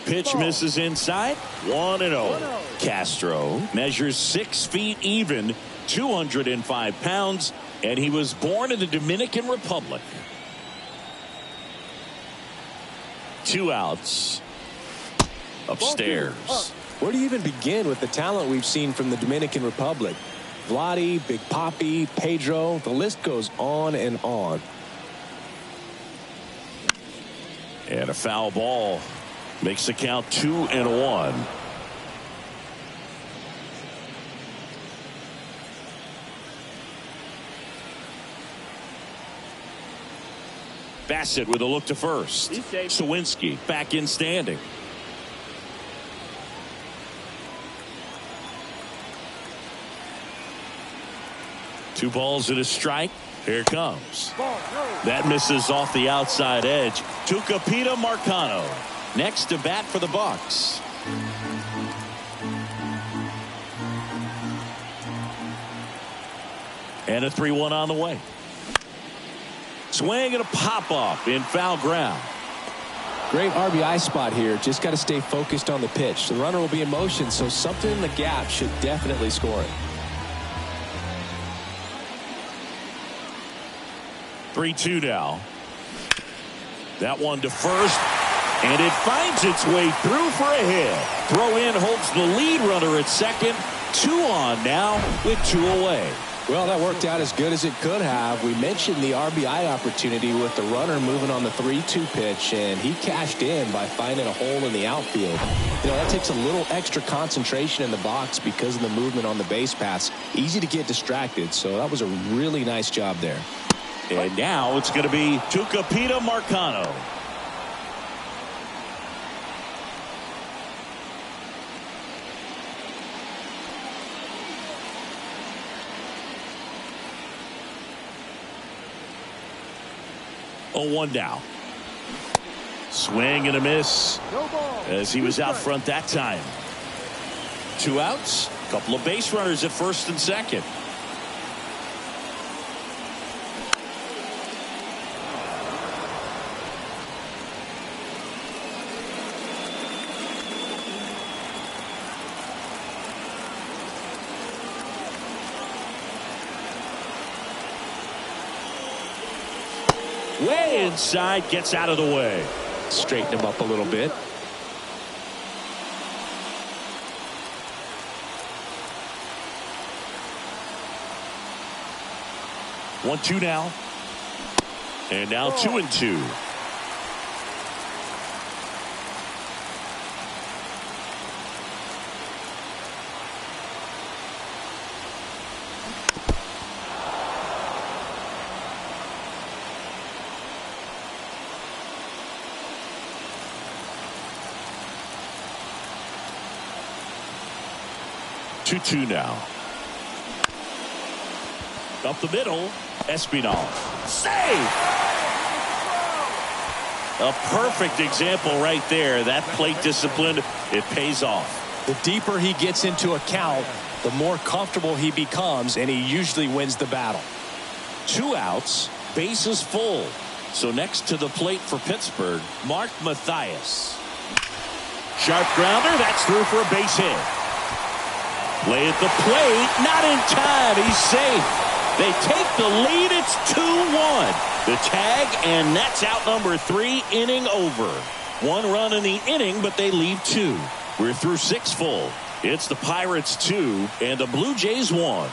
Pitch misses inside. 1-0. Castro measures 6 feet even, 205 pounds, and he was born in the Dominican Republic. 2 outs. Upstairs. Where do you even begin with the talent we've seen from the Dominican Republic? Vladdy, Big Papi, Pedro, the list goes on and on. And a foul ball. Makes the count 2-1. Bassett with a look to first. Sawinski back in standing. Two balls and a strike. Here it comes. That misses off the outside edge. Tucupita Marcano next to bat for the Bucs. And a 3-1 on the way. Swing and a pop-up in foul ground. Great RBI spot here. Just got to stay focused on the pitch. The runner will be in motion, so something in the gap should definitely score it. 3-2 now. That one to first. And it finds its way through for a hit. Throw in holds the lead runner at second. 2 on now with 2 away. Well, that worked out as good as it could have. We mentioned the RBI opportunity with the runner moving on the 3-2 pitch, and he cashed in by finding a hole in the outfield. You know, that takes a little extra concentration in the box because of the movement on the base paths. Easy to get distracted, so that was a really nice job there. And now it's going to be Tucupita Marcano. Oh, 1 down. Swing and a miss as he was out front that time. 2 outs. A couple of base runners at first and second. Way inside, gets out of the way. Straighten him up a little bit. One, 2 now. And now 2-2. Two now. Up the middle, Espinal. Save! A perfect example right there. That plate discipline, it pays off. The deeper he gets into a count, the more comfortable he becomes, and he usually wins the battle. 2 outs, bases full. So next to the plate for Pittsburgh, Mark Mathias. Sharp grounder, that's through for a base hit. Play at the plate, not in time, he's safe. They take the lead, it's 2-1. The tag, and that's out number 3, inning over. 1 run in the inning, but they leave 2. We're through 6 full. It's the Pirates 2 and the Blue Jays 1.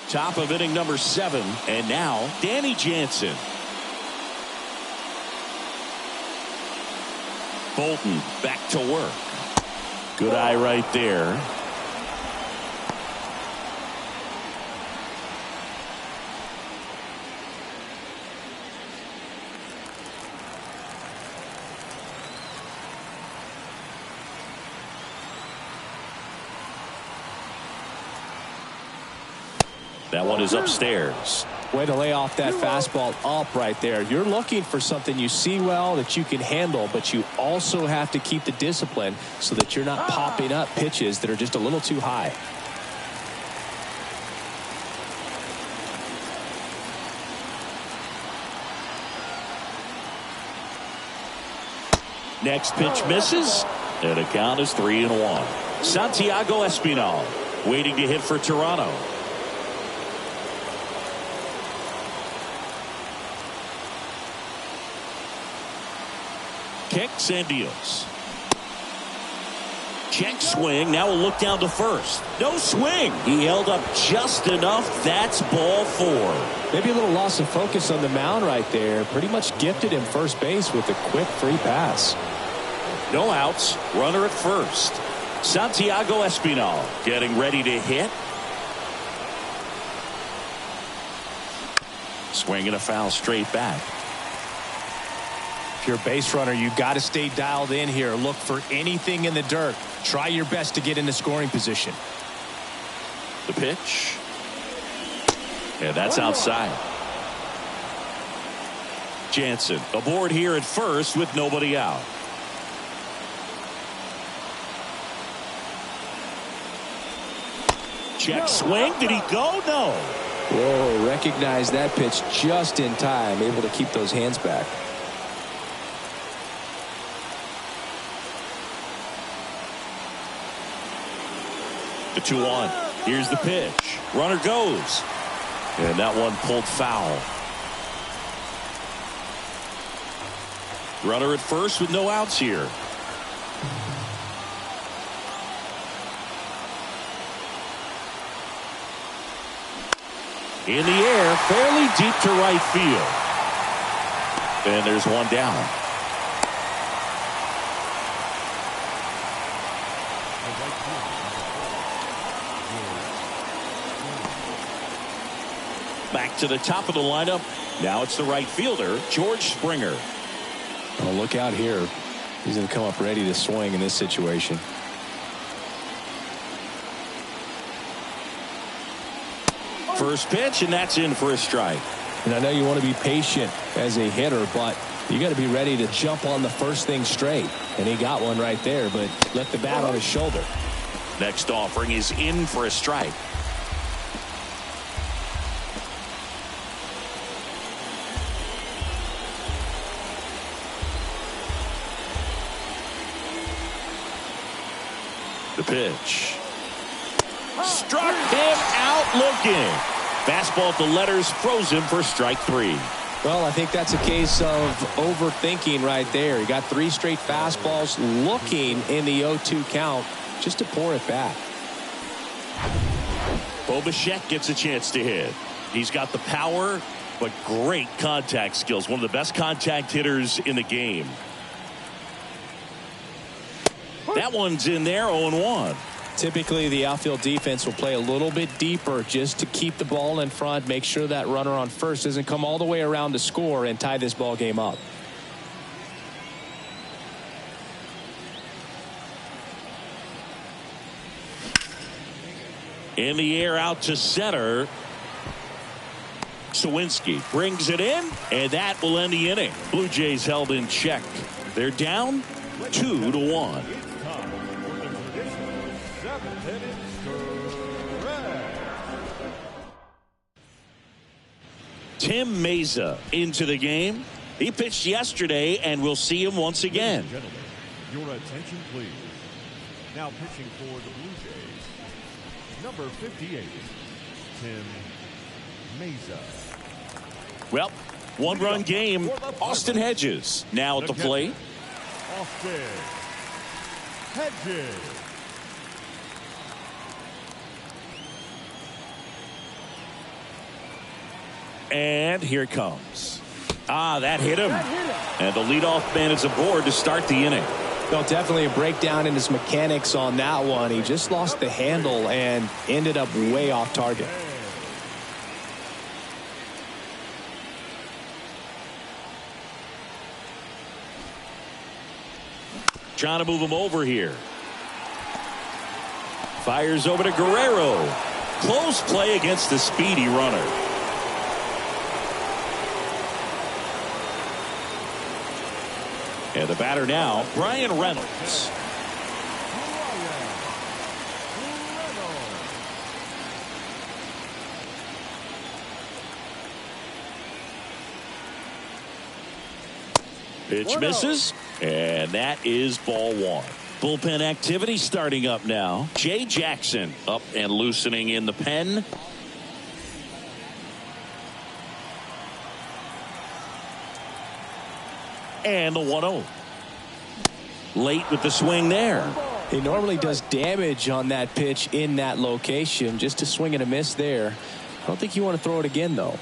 Top of inning number 7, and now Danny Jansen. Bolton back to work. Good eye right there. That one is upstairs. Way to lay off that fastball up right there. You're looking for something you see well that you can handle, but you also have to keep the discipline so that you're not popping up pitches that are just a little too high. Next pitch misses, and the count is 3-1. Santiago Espinal waiting to hit for Toronto. Kicks and deals. Check swing. Now we'll look down to first. No swing. He held up just enough. That's ball 4. Maybe a little loss of focus on the mound right there. Pretty much gifted him first base with a quick free pass. No outs. Runner at first. Santiago Espinal getting ready to hit. Swinging a foul straight back. If you're a base runner, you got to stay dialed in here. Look for anything in the dirt. Try your best to get into scoring position. The pitch. And that's outside. Jansen aboard here at first with nobody out. Check swing. Did he go? No. Whoa, recognize that pitch just in time. Able to keep those hands back. The 2-1. Here's the pitch. Runner goes. And that one pulled foul. Runner at first with no outs here. In the air, fairly deep to right field. And there's one down. Back to the top of the lineup. Now it's the right fielder, George Springer. Oh, look out here. He's going to come up ready to swing in this situation. First pitch, and that's in for a strike. And I know you want to be patient as a hitter, but you got to be ready to jump on the first thing straight. And he got one right there, but left the bat on his shoulder. Next offering is in for a strike. The pitch. Struck him out looking. Fastball at the letters, froze him for strike 3. Well, I think that's a case of overthinking right there. He got 3 straight fastballs looking in the 0-2 count just to pour it back. Bo Bichette gets a chance to hit. He's got the power, but great contact skills. One of the best contact hitters in the game. That one's in there, 0-1. Typically, the outfield defense will play a little bit deeper just to keep the ball in front, make sure that runner on first doesn't come all the way around to score and tie this ball game up. In the air out to center. Sawinski brings it in, and that will end the inning. Blue Jays held in check. They're down 2-1. It's time for the traditional 7-inning stretch. Tim Meza into the game. He pitched yesterday, and we'll see him once again. Ladies and gentlemen, your attention, please. Now pitching for the Blue Jays, number 58, Tim Meza. Well, one-run game. Austin Hedges now at the plate. Austin Hedges. And here it comes. That hit him. And the leadoff man is aboard to start the inning. Well, definitely a breakdown in his mechanics on that one. He just lost the handle and ended up way off target. Trying to move him over here. Fires over to Guerrero. Close play against the speedy runner. And the batter now, Brian Reynolds. Pitch misses, and that is ball one. Bullpen activity starting up now. Jay Jackson up and loosening in the pen. And the 1-0. Late with the swing there. He normally does damage on that pitch in that location. Just a swing and a miss there. I don't think you want to throw it again, though.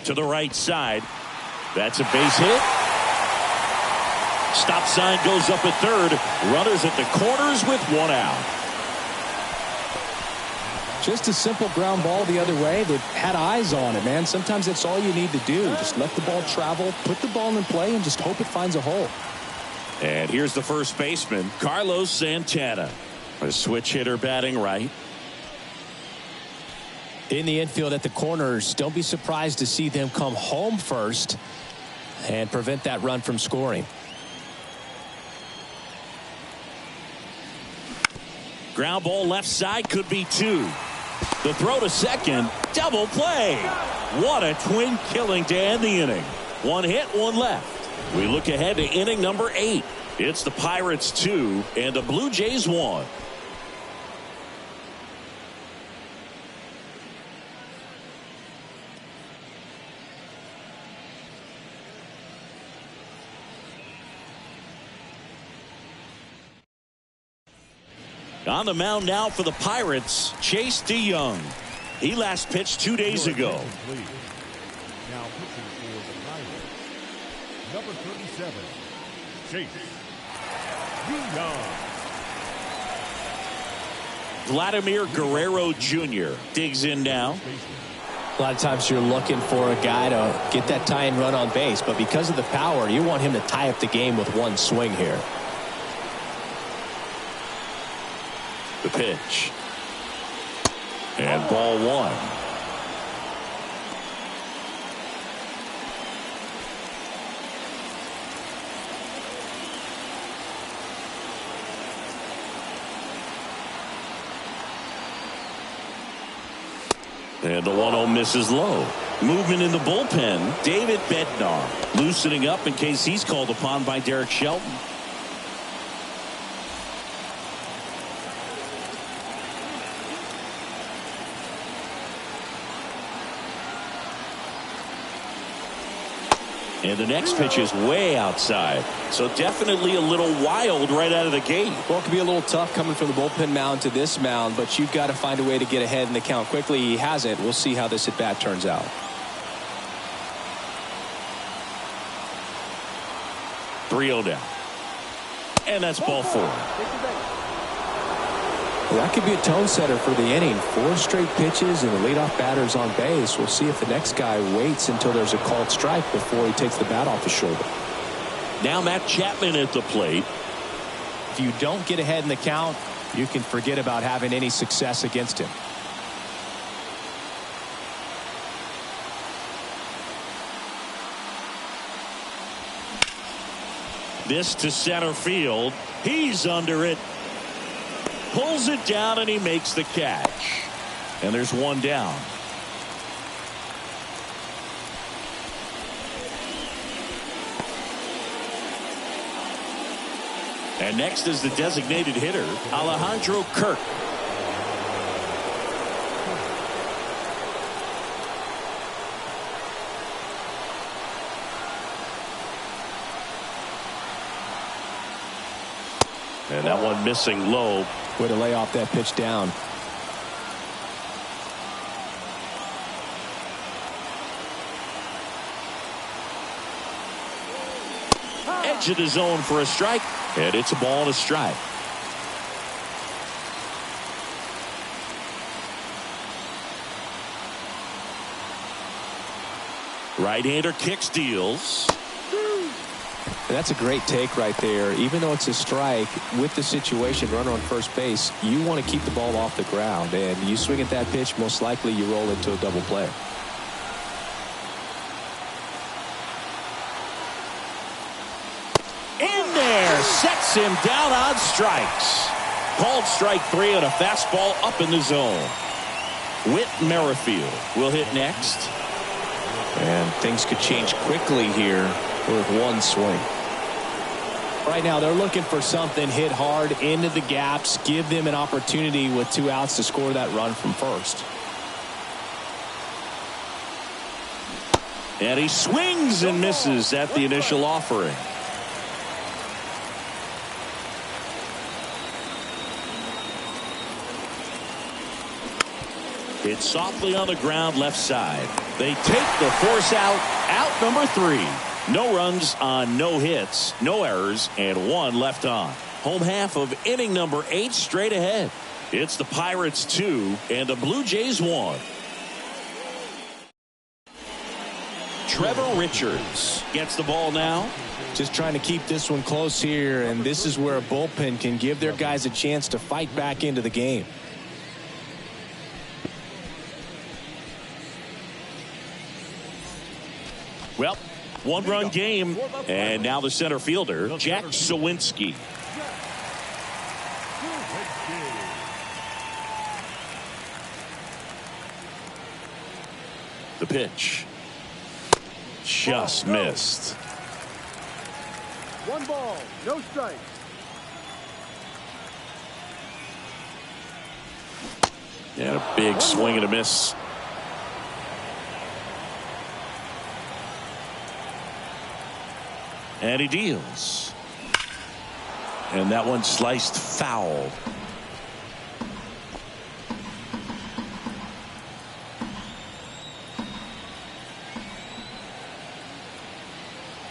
To the right side. That's a base hit. Stop sign goes up at third. Runners at the corners with one out. Just a simple ground ball the other way. They've had eyes on it, man. Sometimes that's all you need to do. Just let the ball travel, put the ball in play, and just hope it finds a hole. And here's the first baseman, Carlos Santana. A switch hitter batting right. In the infield at the corners, don't be surprised to see them come home first and prevent that run from scoring. Ground ball left side, could be two. The throw to second, double play. What a twin killing to end the inning. One hit, one left. We look ahead to inning number 8. It's the Pirates 2 and the Blue Jays 1. On the mound now for the Pirates, Chase DeYoung. He last pitched 2 days ago. Now pitching for the Pirates, number 37, Chase DeYoung. Vladimir Guerrero Jr. digs in now. A lot of times you're looking for a guy to get that tying run on base, but because of the power, you want him to tie up the game with one swing here. The pitch. And ball one. And the 1-0 misses low. Movement in the bullpen. David Bednar loosening up in case he's called upon by Derek Shelton. And the next pitch is way outside. So definitely a little wild right out of the gate. Well, it could be a little tough coming from the bullpen mound to this mound, but you've got to find a way to get ahead in the count quickly. He hasn't. We'll see how this at bat turns out. 3-0 down. And that's ball 4. Well, that could be a tone setter for the inning. 4 straight pitches and the leadoff batter's on base. We'll see if the next guy waits until there's a called strike before he takes the bat off his shoulder. Now Matt Chapman at the plate. If you don't get ahead in the count, you can forget about having any success against him. This to center field. He's under it. Pulls it down and he makes the catch. And there's one down. And next is the designated hitter, Alejandro Kirk. And that one missing low. Way to lay off that pitch down. Edge of the zone for a strike. And it's a ball and a strike. Right-hander kicks, deals. And that's a great take right there. Even though it's a strike, with the situation, runner on first base, you want to keep the ball off the ground. And you swing at that pitch, most likely you roll into a double play. In there, sets him down on strikes. Called strike 3 on a fastball up in the zone. Whit Merrifield will hit next. And things could change quickly here with one swing. Right now they're looking for something, hit hard into the gaps, give them an opportunity with 2 outs to score that run from first. And he swings and misses at the initial offering. It's softly on the ground left side. They take the force out. Out number 3. No runs on no hits, no errors, and 1 left on. Home half of inning number 8 straight ahead. It's the Pirates 2 and the Blue Jays 1. Trevor Richards gets the ball now. Just trying to keep this one close here, and this is where a bullpen can give their guys a chance to fight back into the game. Well, 1-run game, and now the center fielder, Jack Sawinski. The pitch. Just missed. 1 ball, no strikes. And a big swing and a miss. And he deals. And that one sliced foul.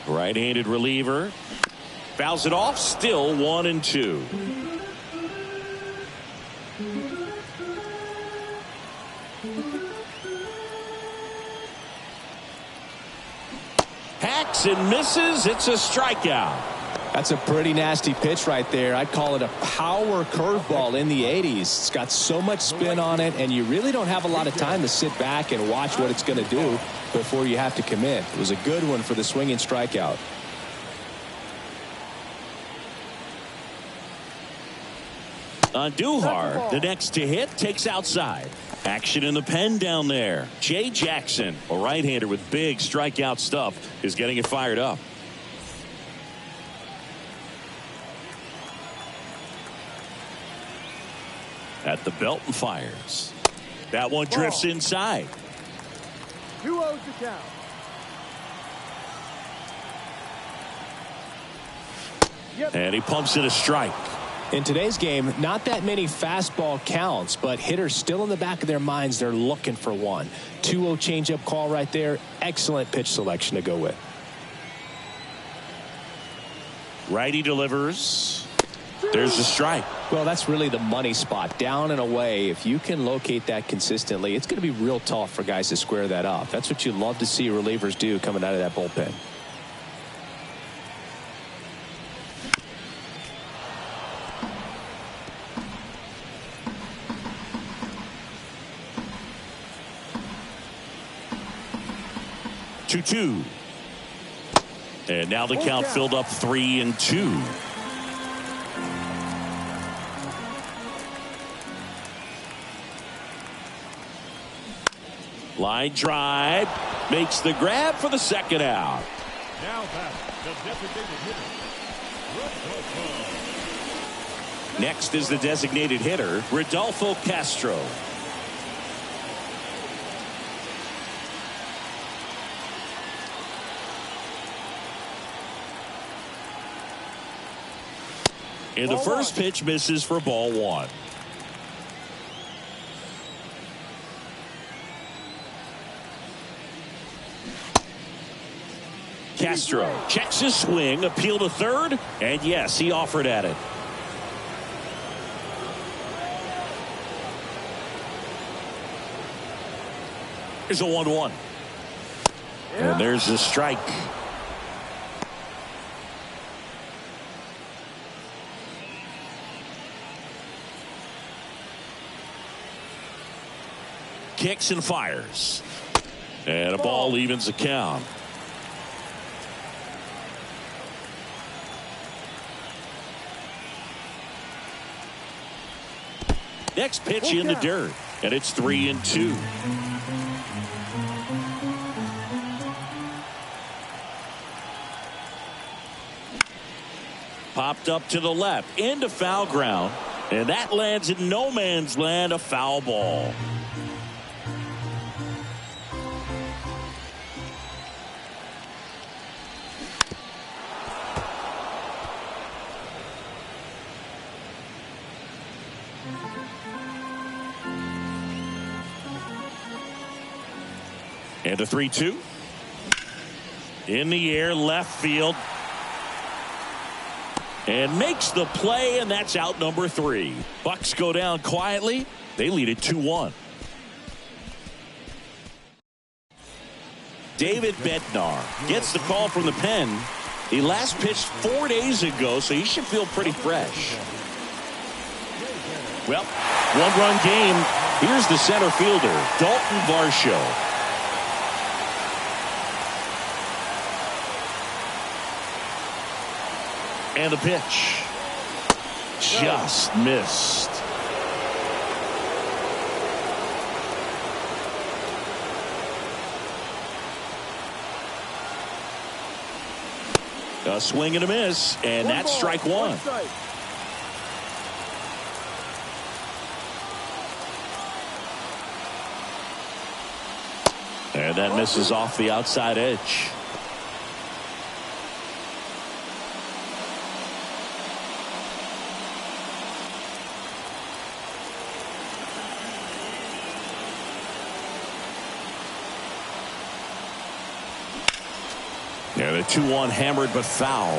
Right-handed reliever. Fouls it off. Still 1-2. Hacks and misses. It's a strikeout. That's a pretty nasty pitch right there. I'd call it a power curveball in the 80s. It's got so much spin on it, and you really don't have a lot of time to sit back and watch what it's going to do before you have to commit. It was a good one for the swinging strikeout. Andujar, the next to hit, takes outside. Action in the pen down there. Jay Jackson, a right-hander with big strikeout stuff, is getting it fired up. At the belt and fires. That one drifts inside. 2-0 to count. And he pumps in a strike. In today's game, not that many fastball counts, but hitters still in the back of their minds, they're looking for one. 2-0 changeup call right there. Excellent pitch selection to go with. Righty delivers. There's the strike. Well, that's really the money spot. Down and away. If you can locate that consistently, it's going to be real tough for guys to square that up. That's what you love to see relievers do coming out of that bullpen. And now the count filled up 3-2. Line drive. Makes the grab for the second out. Now back, the designated hitter. Next is the designated hitter, Rodolfo Castro. And the first pitch misses for ball one. Castro checks his swing, appeal to third, and yes, he offered at it. Here's a 1-1. And there's the strike. Kicks and fires. And a ball evens the count. Next pitch in the dirt. And it's 3-2. Popped up to the left into foul ground. And that lands in no man's land, a foul ball. And a 3-2. In the air, left field. And makes the play, and that's out number 3. Bucks go down quietly. They lead it 2-1. David Bednar gets the call from the pen. He last pitched 4 days ago, so he should feel pretty fresh. Well, one-run game. Here's the center fielder, Dalton Varsho. And the pitch. Just missed. A swing and a miss, and that's strike one. And that misses off the outside edge. And a 2-1 hammered but foul.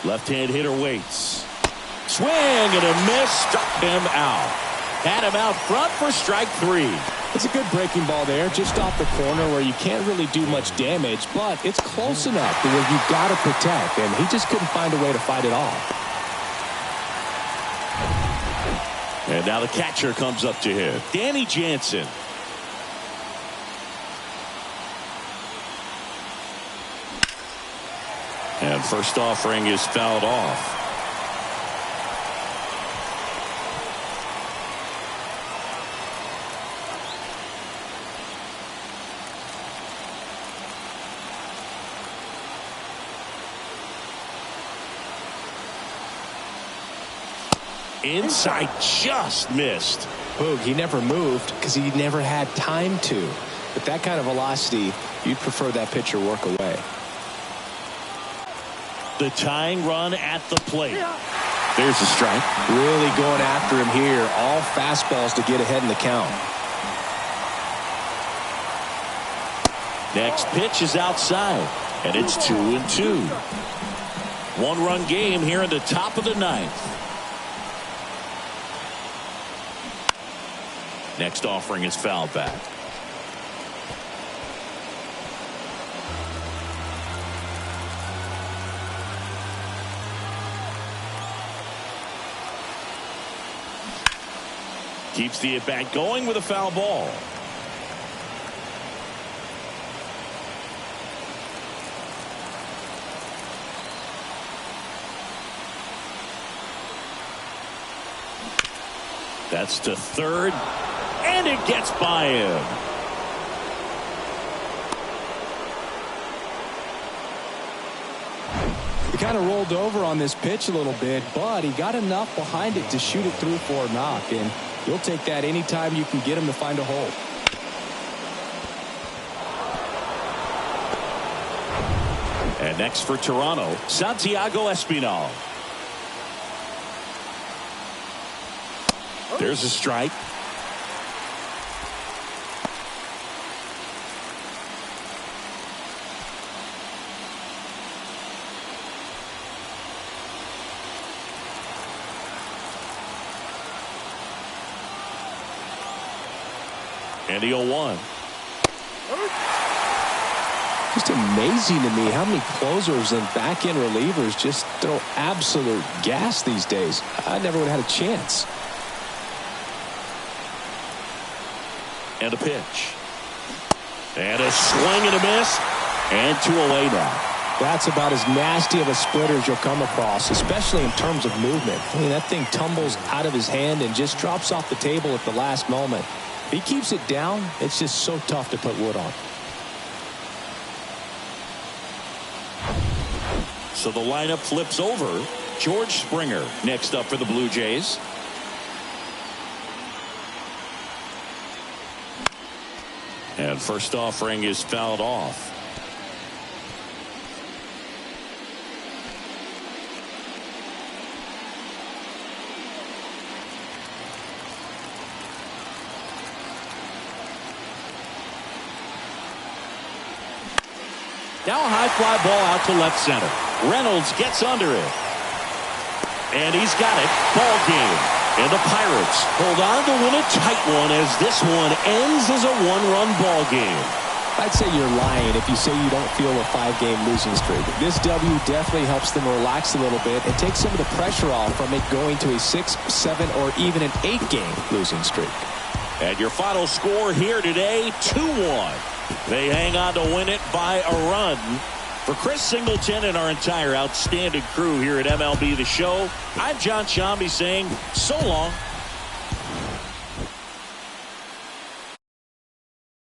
Left-hand hitter waits. Swing and a miss. Struck him out. Had him out front for strike 3. It's a good breaking ball there, just off the corner where you can't really do much damage, but it's close enough to where you've got to protect, and he just couldn't find a way to fight it off. And now the catcher comes up to hit. Danny Jansen. And first offering is fouled off. Inside, just missed. Boog, he never moved because he never had time to. With that kind of velocity, you'd prefer that pitcher work away. The tying run at the plate. There's a strike. Really going after him here. All fastballs to get ahead in the count. Next pitch is outside, and it's 2-2. One-run game here in the top of the 9th. Next offering is fouled back. Keeps the at-bat going with a foul ball. That's to third, and it gets by him. He kind of rolled over on this pitch a little bit, but he got enough behind it to shoot it through for a knock, and you'll take that anytime you can get him to find a hole. And next for Toronto, Santiago Espinal. There's a strike. And the 0-1. Just amazing to me how many closers and back-end relievers just throw absolute gas these days. I never would have had a chance. And a pitch. And a swing and a miss. And 2 away now. That's about as nasty of a splitter as you'll come across, especially in terms of movement. I mean, that thing tumbles out of his hand and just drops off the table at the last moment. If he keeps it down, it's just so tough to put wood on. So the lineup flips over. George Springer next up for the Blue Jays. And first offering is fouled off. Now a high fly ball out to left center. Reynolds gets under it. And he's got it. Ball game. And the Pirates hold on to win a tight one as this one ends as a one-run ball game. I'd say you're lying if you say you don't feel a 5-game losing streak. This W definitely helps them relax a little bit and take some of the pressure off from it going to a 6, 7, or even an 8-game losing streak. And your final score here today, 2-1. They hang on to win it by a run. For Chris Singleton and our entire outstanding crew here at MLB The Show, I'm John Shambi saying so long.